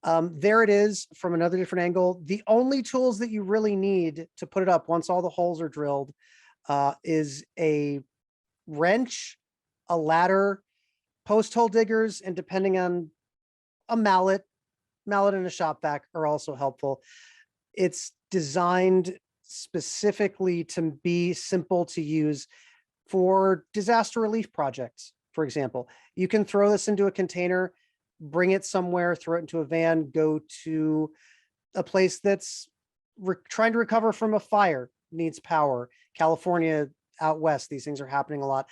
There it is from another different angle. The only tools that you really need to put it up once all the holes are drilled is a wrench, a ladder, post hole diggers, and depending on a mallet and a shop vac are also helpful. It's designed specifically to be simple to use for disaster relief projects. For example, you can throw this into a container, bring it somewhere, throw it into a van, go to a place that's trying to recover from a fire, needs power. California out west, these things are happening a lot.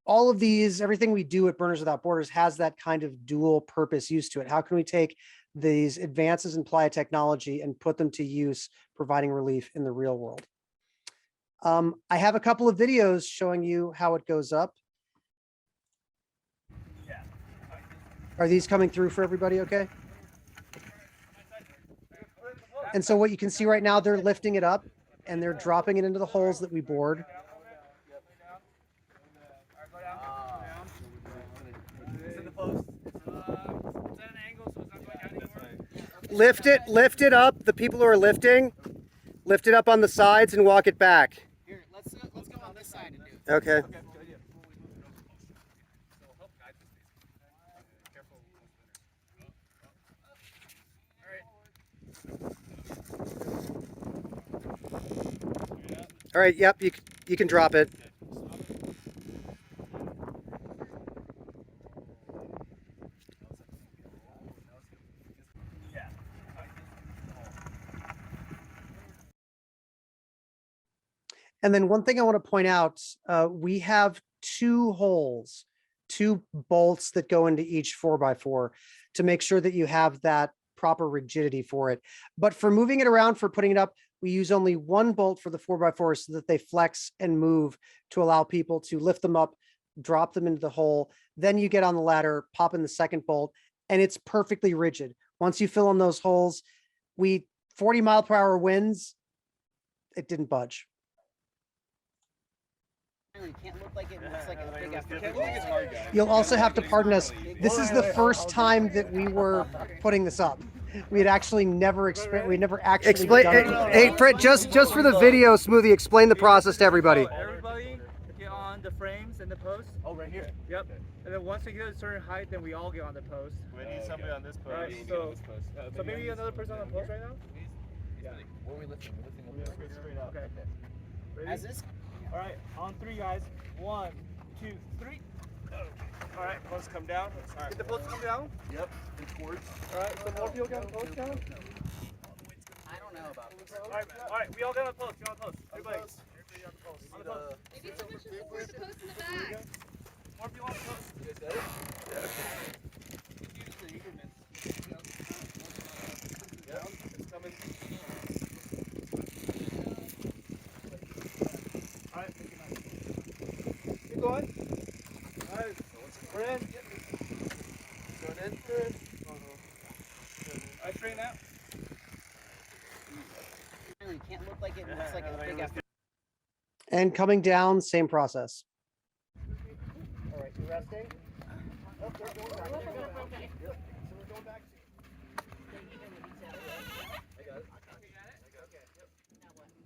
All of these, everything we do at Burners Without Borders has that kind of dual purpose use to it. How can we take these advances in playa technology and put them to use, providing relief in the real world? I have a couple of videos showing you how it goes up. Are these coming through for everybody okay? And so what you can see right now, they're lifting it up and they're dropping it into the holes that we bored. Lift it up. The people who are lifting, lift it up on the sides and walk it back. Here, let's go on this side and do it. Okay. All right, yep, you can drop it. And then one thing I want to point out, we have two holes, two bolts that go into each 4x4 to make sure that you have that proper rigidity for it. But for moving it around, for putting it up, we use only one bolt for the 4x4 so that they flex and move to allow people to lift them up, drop them into the hole. Then you get on the ladder, pop in the second bolt, and it's perfectly rigid. Once you fill in those holes, 40-mile-per-hour winds, it didn't budge. Can't look like it looks like a big effort. You'll also have to pardon us. This is the first time that we were putting this up. We had actually never actually done it. Hey, Fred, just for the video, Smoothie, explain the process to everybody. Everybody get on the frames and the post. Oh, right here. Yep. And then once we get a certain height, then we all get on the post. We need somebody on this post. Right, so maybe another person on the post right now? Yeah. What are we lifting? We're lifting straight up. Okay. Ready? As this? All right, on three, guys. 1, 2, 3. All right, posts come down. All right. Get the posts come down? Yep. And towards. All right, so more people get on the post down? I don't know about this. All right, we all get on the post. Get on the post. Everybody. Everybody on the post. On the post. Maybe someone should support the post in the back. More people on the post. You guys got it? Yeah. Yep. It's coming. All right. Keep going. All right. We're in. Going in. Good. All right, straighten out. Can't look like it looks like a big effort. And coming down, same process. All right, you resting? Oh, they're going back. They're going back. Yep. So we're going back. I got it. Okay. Yep.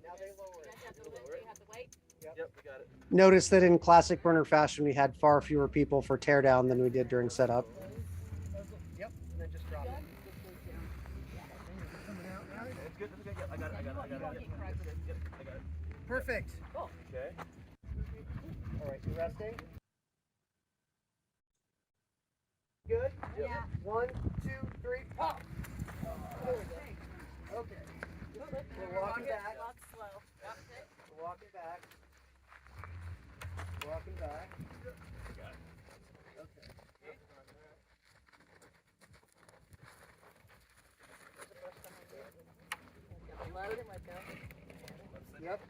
Now they lower it. Yep, we got it. Notice that in classic burner fashion, we had far fewer people for teardown than we did during setup. Yep, and then just drop it. It's good. Yep, I got it. Yep, I got it. Perfect. Okay. All right, you resting? Good? Yeah. 1, 2, 3, pop! Okay. We're walking back. Walk slow. We're walking back. Walking back. Okay. Yep.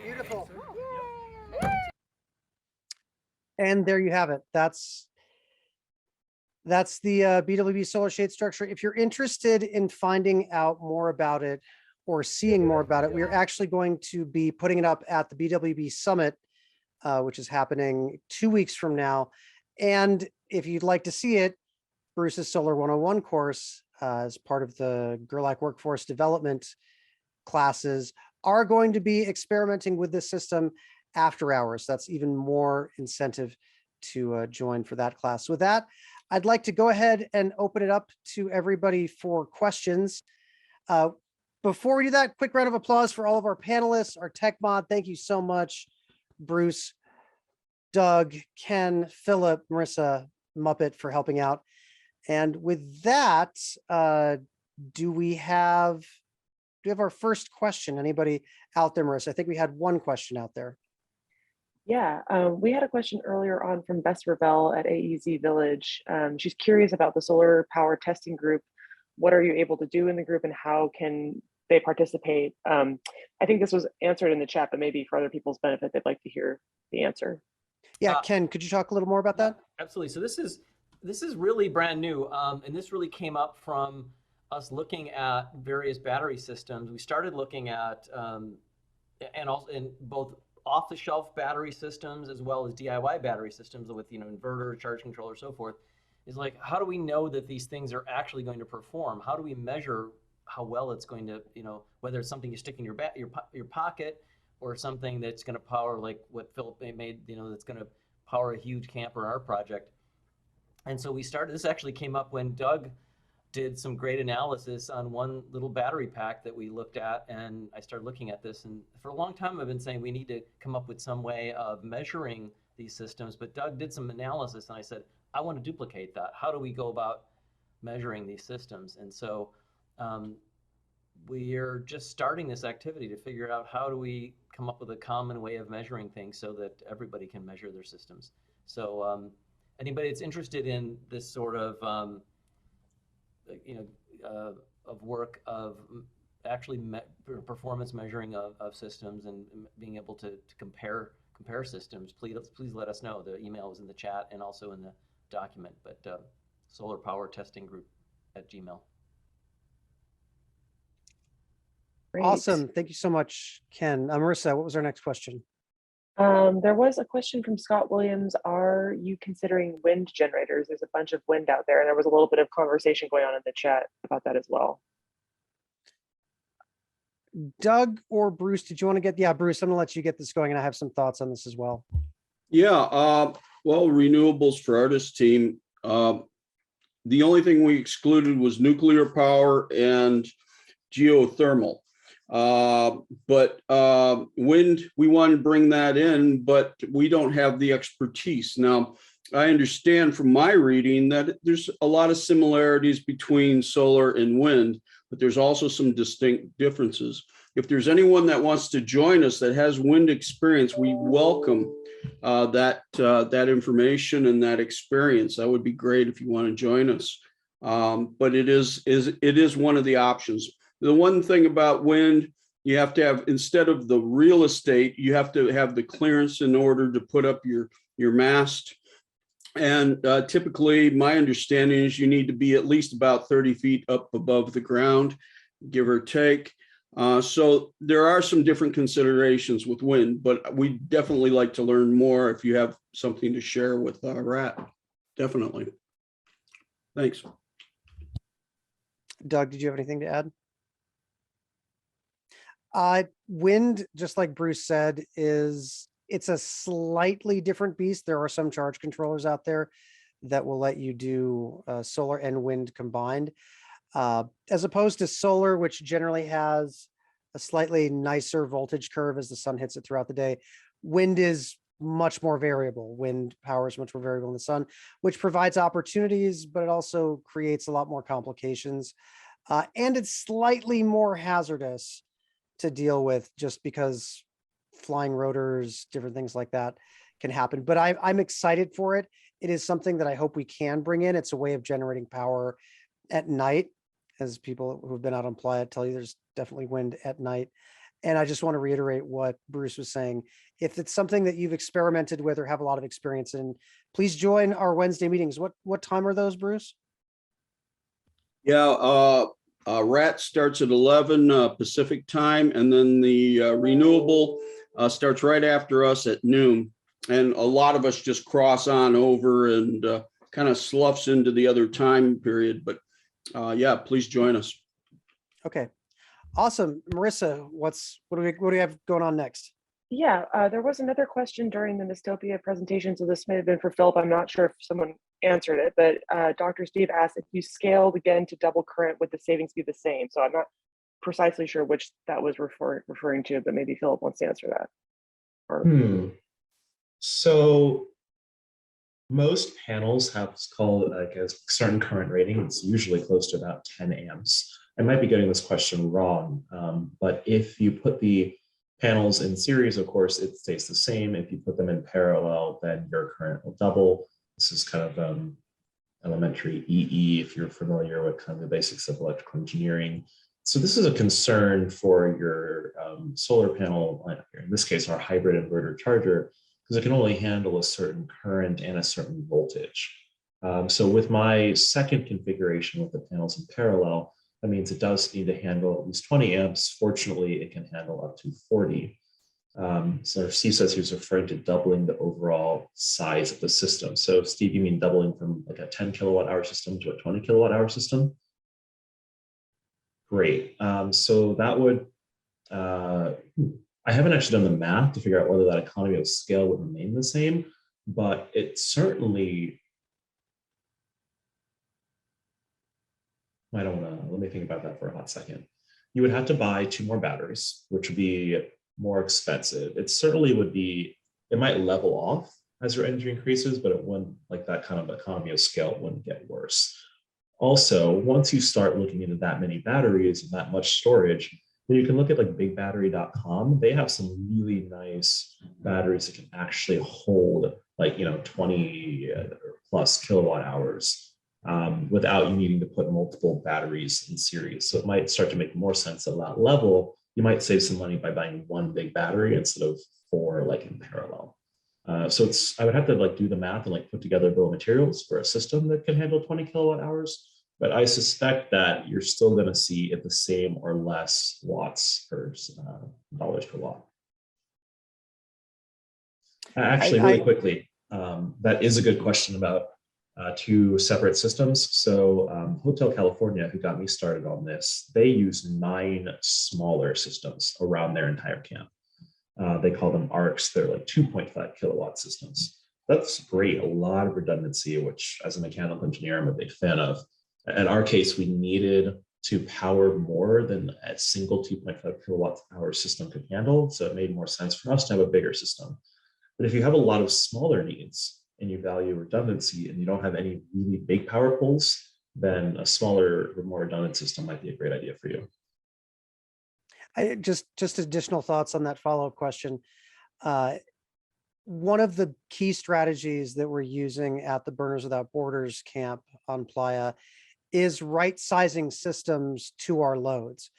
Beautiful. And there you have it. That's the BWB solar shade structure. If you're interested in finding out more about it or seeing more about it, we are actually going to be putting it up at the BWB Summit, which is happening 2 weeks from now. And if you'd like to see it, Bruce's Solar 101 course, as part of the Gerlach Workforce Development classes, are going to be experimenting with this system after hours. That's even more incentive to join for that class. So with that, I'd like to go ahead and open it up to everybody for questions. Before we do that, quick round of applause for all of our panelists, our tech mod. Thank you so much, Bruce, Doug, Ken, Phillip, Marissa, Muppet, for helping out. And with that, do we have our first question? Anybody out there, Marissa? I think we had one question out there. Yeah, we had a question earlier on from Bess Ravel at AEZ Village. She's curious about the solar power testing group. What are you able to do in the group and how can they participate? I think this was answered in the chat, but maybe for other people's benefit, they'd like to hear the answer. Yeah, Ken, could you talk a little more about that? Absolutely. So this is really brand new, and this really came up from us looking at various battery systems. We started looking at and also in both off-the-shelf battery systems as well as DIY battery systems with inverter, charge controller, so forth. Is like, how do we know that these things are actually going to perform? How do we measure how well it's going to, whether it's something you stick in your pocket or something that's going to power, like what Phillip made, that's going to power a huge camper in our project. And so we started, this actually came up when Doug did some great analysis on one little battery pack that we looked at, and I started looking at this, and for a long time I've been saying we need to come up with some way of measuring these systems, but Doug did some analysis and I said, I want to duplicate that. How do we go about measuring these systems? And so we're just starting this activity to figure out how do we come up with a common way of measuring things so that everybody can measure their systems. So anybody that's interested in this sort of of work of actually performance measuring of systems and being able to compare systems, please let us know. The email is in the chat and also in the document, but solar power testing group at Gmail. Great. Awesome. Thank you so much, Ken. Marissa, what was our next question? There was a question from Scott Williams. Are you considering wind generators? There's a bunch of wind out there, and there was a little bit of conversation going on in the chat about that as well. Doug or Bruce, did you want to get? Yeah, Bruce, I'm going to let you get this going, and I have some thoughts on this as well. Yeah, well, renewables for Artist team. The only thing we excluded was nuclear power and geothermal. But wind, we want to bring that in, but we don't have the expertise. Now, I understand from my reading that there's a lot of similarities between solar and wind, but there's also some distinct differences. If there's anyone that wants to join us that has wind experience, we welcome that information and that experience. That would be great if you want to join us. But it is one of the options. The one thing about wind, you have to have, instead of the real estate, you have to have the clearance in order to put up your mast. And typically, my understanding is you need to be at least about 30 feet up above the ground, give or take. So there are some different considerations with wind, but we definitely like to learn more if you have something to share with RAT. Definitely. Thanks. Doug, did you have anything to add? Wind, just like Bruce said, it's a slightly different beast. There are some charge controllers out there that will let you do solar and wind combined, as opposed to solar, which generally has a slightly nicer voltage curve as the sun hits it throughout the day. Wind is much more variable. Wind power is much more variable in the sun, which provides opportunities, but it also creates a lot more complications. And it's slightly more hazardous to deal with just because flying rotors, different things like that can happen. But I'm excited for it. It is something that I hope we can bring in. It's a way of generating power at night, as people who've been out on Playa tell you, there's definitely wind at night. And I just want to reiterate what Bruce was saying. If it's something that you've experimented with or have a lot of experience in, please join our Wednesday meetings. What time are those, Bruce? Yeah, RAT starts at 11 Pacific time, and then the renewable starts right after us at noon. And a lot of us just cross on over and kind of sloughs into the other time period. But yeah, please join us. Okay, awesome. Marissa, what do we have going on next? Yeah, there was another question during the Mystopia presentation, so this may have been for Phillip. I'm not sure if someone answered it, but Dr. Steve asked if you scaled again to double current, would the savings be the same? So I'm not precisely sure which that was referring to, but maybe Phillip wants to answer that. Or... So most panels have what's called like a certain current rating. It's usually close to about 10 amps. I might be getting this question wrong, but if you put the panels in series, of course, it stays the same. If you put them in parallel, then your current will double. This is kind of elementary EE, if you're familiar with kind of the basics of electrical engineering. So this is a concern for your solar panel, in this case, our hybrid inverter charger, because it can only handle a certain current and a certain voltage. So with my second configuration with the panels in parallel, that means it does need to handle at least 20 amps. Fortunately, it can handle up to 40. So Steve says he was referring to doubling the overall size of the system. So Steve, you mean doubling from like a 10 kilowatt hour system to a 20 kilowatt hour system? Great. So that would, I haven't actually done the math to figure out whether that economy of scale would remain the same, but it certainly, I don't know, let me think about that for a hot second. You would have to buy 2 more batteries, which would be more expensive. It certainly would be, it might level off as your energy increases, but it wouldn't, like that kind of economy of scale wouldn't get worse. Also, once you start looking into that many batteries and that much storage, then you can look at like bigbattery.com. They have some really nice batteries that can actually hold like, 20 plus kilowatt hours without you needing to put multiple batteries in series. So it might start to make more sense at that level. You might save some money by buying 1 big battery instead of 4 like in parallel. So I would have to like do the math and like put together a bill of materials for a system that can handle 20 kilowatt hours. But I suspect that you're still going to see at the same or less watts per dollars per watt. Actually, really quickly, that is a good question about 2 separate systems. So Hotel California, who got me started on this, they use 9 smaller systems around their entire camp. They call them ARCs. They're like 2.5 kilowatt systems. That's great. A lot of redundancy, which as a mechanical engineer, I'm a big fan of. In our case, we needed to power more than a single 2.5 kilowatt hour system could handle. So it made more sense for us to have a bigger system. But if you have a lot of smaller needs and you value redundancy and you don't have any really big power pulls, then a smaller, more redundant system might be a great idea for you. Just additional thoughts on that follow-up question. One of the key strategies that we're using at the Burners Without Borders camp on Playa is right-sizing systems to our loads.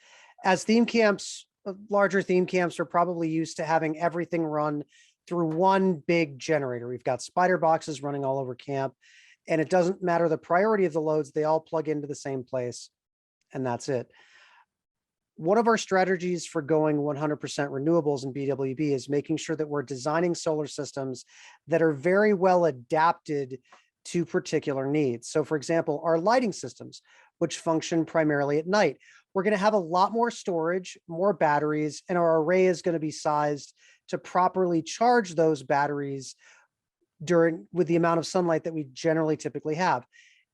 As theme camps, larger theme camps are probably used to having everything run through one big generator. We've got spider boxes running all over camp, and it doesn't matter the priority of the loads, they all plug into the same place, and that's it. one of our strategies for going 100% renewables in BWB is making sure that we're designing solar systems that are very well adapted to particular needs. So for example, our lighting systems, which function primarily at night, we're going to have a lot more storage, more batteries, and our array is going to be sized to properly charge those batteries with the amount of sunlight that we generally typically have.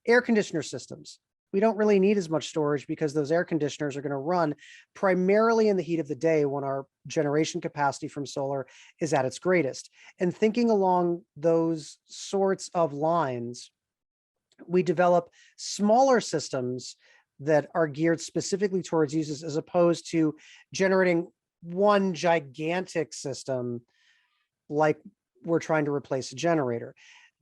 Air conditioner systems. We don't really need as much storage because those air conditioners are going to run primarily in the heat of the day when our generation capacity from solar is at its greatest. And thinking along those sorts of lines, we develop smaller systems that are geared specifically towards uses as opposed to generating one gigantic system like we're trying to replace a generator.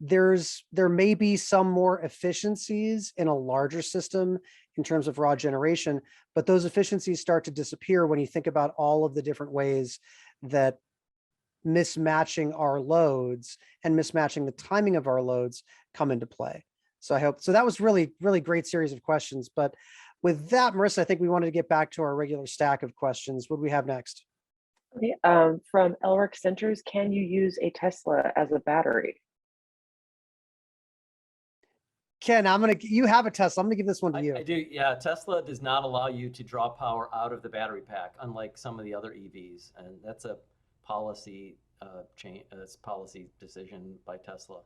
There may be some more efficiencies in a larger system in terms of raw generation, but those efficiencies start to disappear when you think about all of the different ways that mismatching our loads and mismatching the timing of our loads come into play. So I hope, so that was really great series of questions. But with that, Marissa, I think we wanted to get back to our regular stack of questions. What do we have next? Okay, from Elric Centers, can you use a Tesla as a battery? Ken, you have a Tesla. I'm gonna give this one to you. I do, yeah. Tesla does not allow you to draw power out of the battery pack, unlike some of the other EVs, and that's a policy change. It's policy decision by Tesla.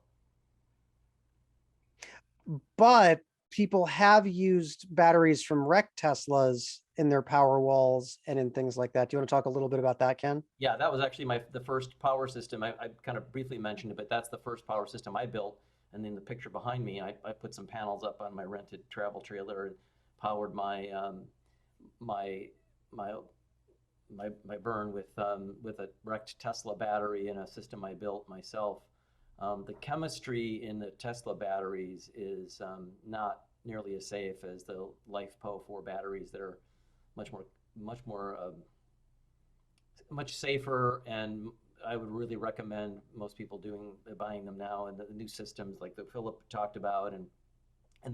But people have used batteries from wrecked Teslas in their power walls and in things like that. Do you want to talk a little bit about that, Ken? Yeah, that was actually the first power system. I kind of briefly mentioned it, but that's the first power system I built. And in the picture behind me, I put some panels up on my rented travel trailer and powered my my burn with a wrecked Tesla battery and a system I built myself. The chemistry in the Tesla batteries is not nearly as safe as the LiFePO4 batteries that are much safer, and I would really recommend most people buying them now. And the new systems like that Phillip talked about and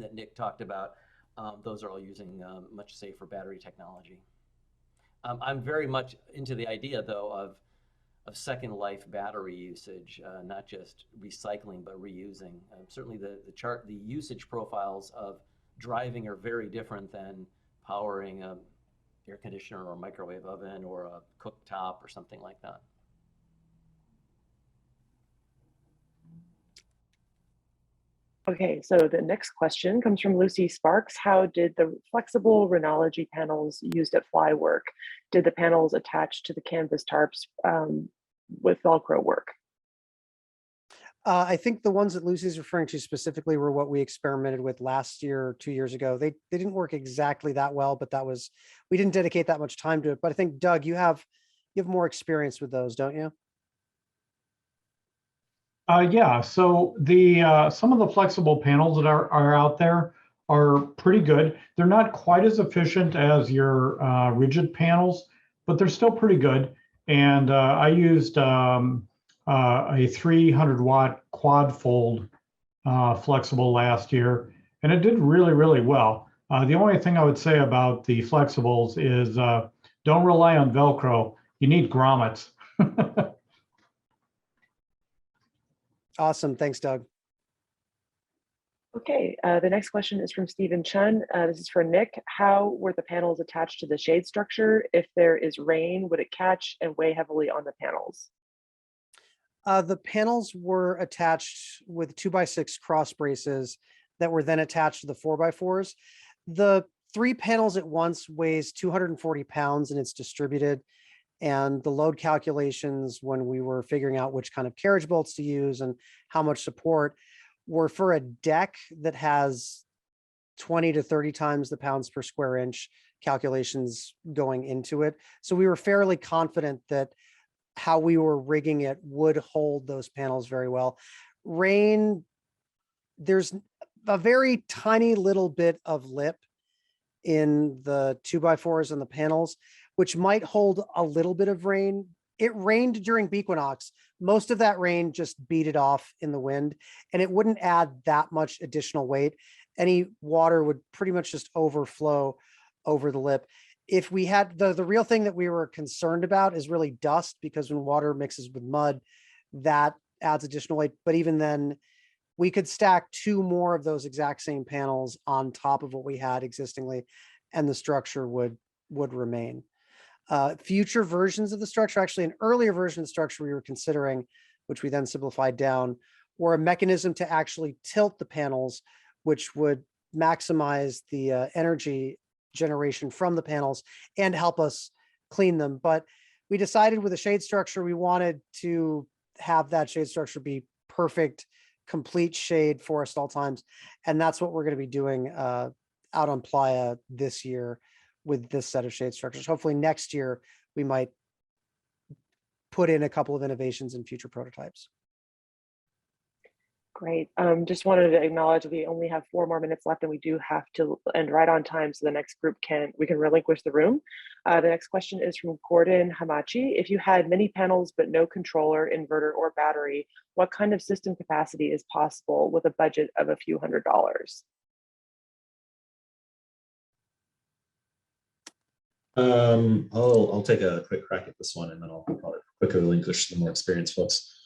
that Nick talked about, those are all using much safer battery technology. I'm very much into the idea, though, of second life battery usage, not just recycling but reusing. Certainly, the usage profiles of driving are very different than powering a air conditioner or a microwave oven or a cooktop or something like that. Okay, so the next question comes from Lucy Sparks. How did the flexible Rhenology panels used at Fly work? Did the panels attached to the canvas tarps with Velcro work? I think the ones that Lucy's referring to specifically were what we experimented with last year or 2 years ago. They didn't work exactly that well, but we didn't dedicate that much time to it. But I think, Doug, you have more experience with those, don't you? Yeah, so some of the flexible panels that are out there are pretty good. They're not quite as efficient as your rigid panels, but they're still pretty good. And I used a 300-watt quad fold flexible last year, and it did really well. The only thing I would say about the flexibles is don't rely on Velcro. You need grommets. Awesome. Thanks, Doug. Okay, the next question is from Stephen Chun. This is for Nick. How were the panels attached to the shade structure? If there is rain, would it catch and weigh heavily on the panels? The panels were attached with 2x6 cross braces that were then attached to the 4x4s. The 3 panels at once weighs 240 pounds and it's distributed. And the load calculations when we were figuring out which kind of carriage bolts to use and how much support were for a deck that has 20 to 30 times the pounds per square inch calculations going into it. So we were fairly confident that how we were rigging it would hold those panels very well. Rain, there's a very tiny little bit of lip in the 2x4s and the panels, which might hold a little bit of rain. It rained during Bequinox. Most of that rain just beat it off in the wind, and it wouldn't add that much additional weight. Any water would pretty much just overflow over the lip. if we had the real thing that we were concerned about is really dust, because when water mixes with mud, that adds additional weight. But even then, we could stack 2 more of those exact same panels on top of what we had existingly, and the structure would remain. Future versions of the structure, actually an earlier version of the structure we were considering, which we then simplified down, or a mechanism to actually tilt the panels, which would maximize the energy generation from the panels and help us clean them. But we decided with a shade structure, we wanted to have that shade structure be perfect, complete shade for us at all times. And that's what we're going to be doing out on Playa this year with this set of shade structures. Hopefully next year, we might put in a couple of innovations in future prototypes. Great. Just wanted to acknowledge we only have 4 more minutes left, and we do have to end right on time, so the next group we can relinquish the room. The next question is from Gordon Hamachi. If you had many panels but no controller, inverter, or battery, what kind of system capacity is possible with a budget of a few $100s? I'll take a quick crack at this one, and then I'll probably quickly relinquish the more experienced folks.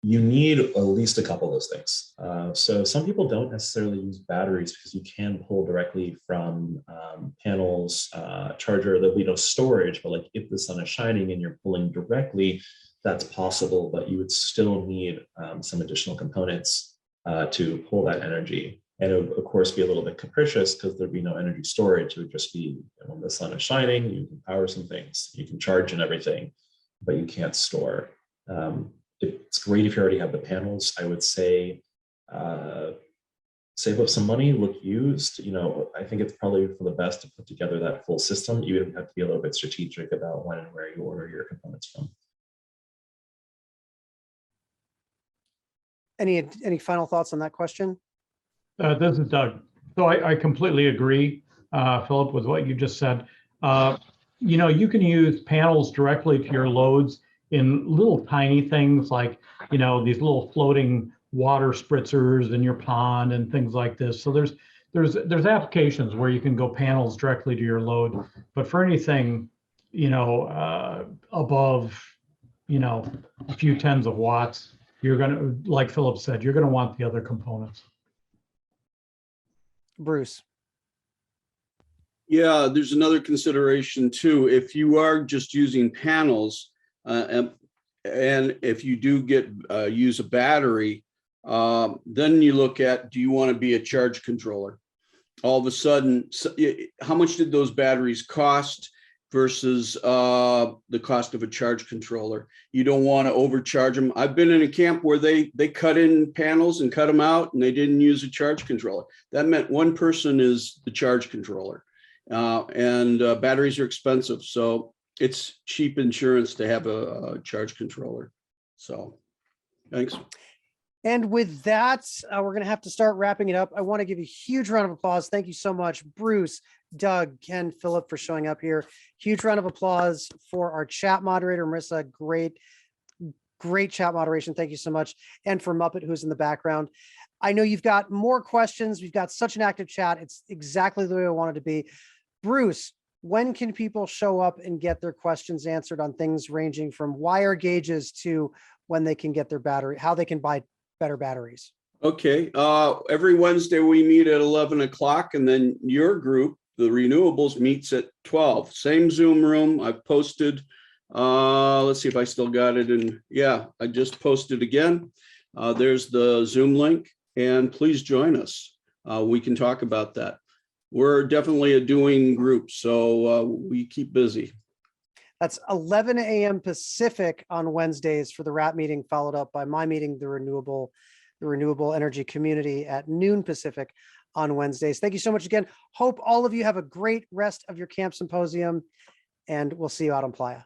You need at least a couple of those things. So some people don't necessarily use batteries because you can pull directly from panels, charger. There'll be no storage, but like if the sun is shining and you're pulling directly, that's possible, but you would still need some additional components to pull that energy. And it would, of course, be a little bit capricious because there'd be no energy storage. It would just be when the sun is shining, you can power some things, you can charge and everything, but you can't store. It's great if you already have the panels. I would say save up some money, look used. I think it's probably for the best to put together that full system. You would have to be a little bit strategic about when and where you order your components from. Any final thoughts on that question? This is Doug. So I completely agree, Philip, with what you just said. You can use panels directly to your loads in little tiny things like, these little floating water spritzers in your pond and things like this. So there's applications where you can go panels directly to your load, but for anything, above, a few tens of watts, you're going to, like Philip said, you're going to want the other components. Bruce. Yeah, there's another consideration too. If you are just using panels, and if you do use a battery, then you look at, do you want to be a charge controller? All of a sudden, how much did those batteries cost versus the cost of a charge controller? You don't want to overcharge them. I've been in a camp where they cut in panels and cut them out, and they didn't use a charge controller. That meant one person is the charge controller, and batteries are expensive. So it's cheap insurance to have a charge controller. So thanks. And with that, we're going to have to start wrapping it up. I want to give you a huge round of applause. Thank you so much, Bruce, Doug, Ken, Philip, for showing up here. Huge round of applause for our chat moderator, Marissa. Great chat moderation. Thank you so much. And for Muppet, who's in the background. I know you've got more questions. We've got such an active chat. It's exactly the way I want it to be. Bruce, when can people show up and get their questions answered on things ranging from wire gauges to when they can get their battery, how they can buy better batteries? Okay. Every Wednesday we meet at 11 o'clock, and then your group, the renewables, meets at 12. Same Zoom room. I've posted. Let's see if I still got it. And yeah, I just posted again. There's the Zoom link, and please join us. We can talk about that. We're definitely a doing group, so we keep busy. That's 11 a.m. Pacific on Wednesdays for the RAP meeting, followed up by my meeting, the renewable energy community, at noon Pacific on Wednesdays. Thank you so much again. Hope all of you have a great rest of your camp symposium, and we'll see you out on Playa.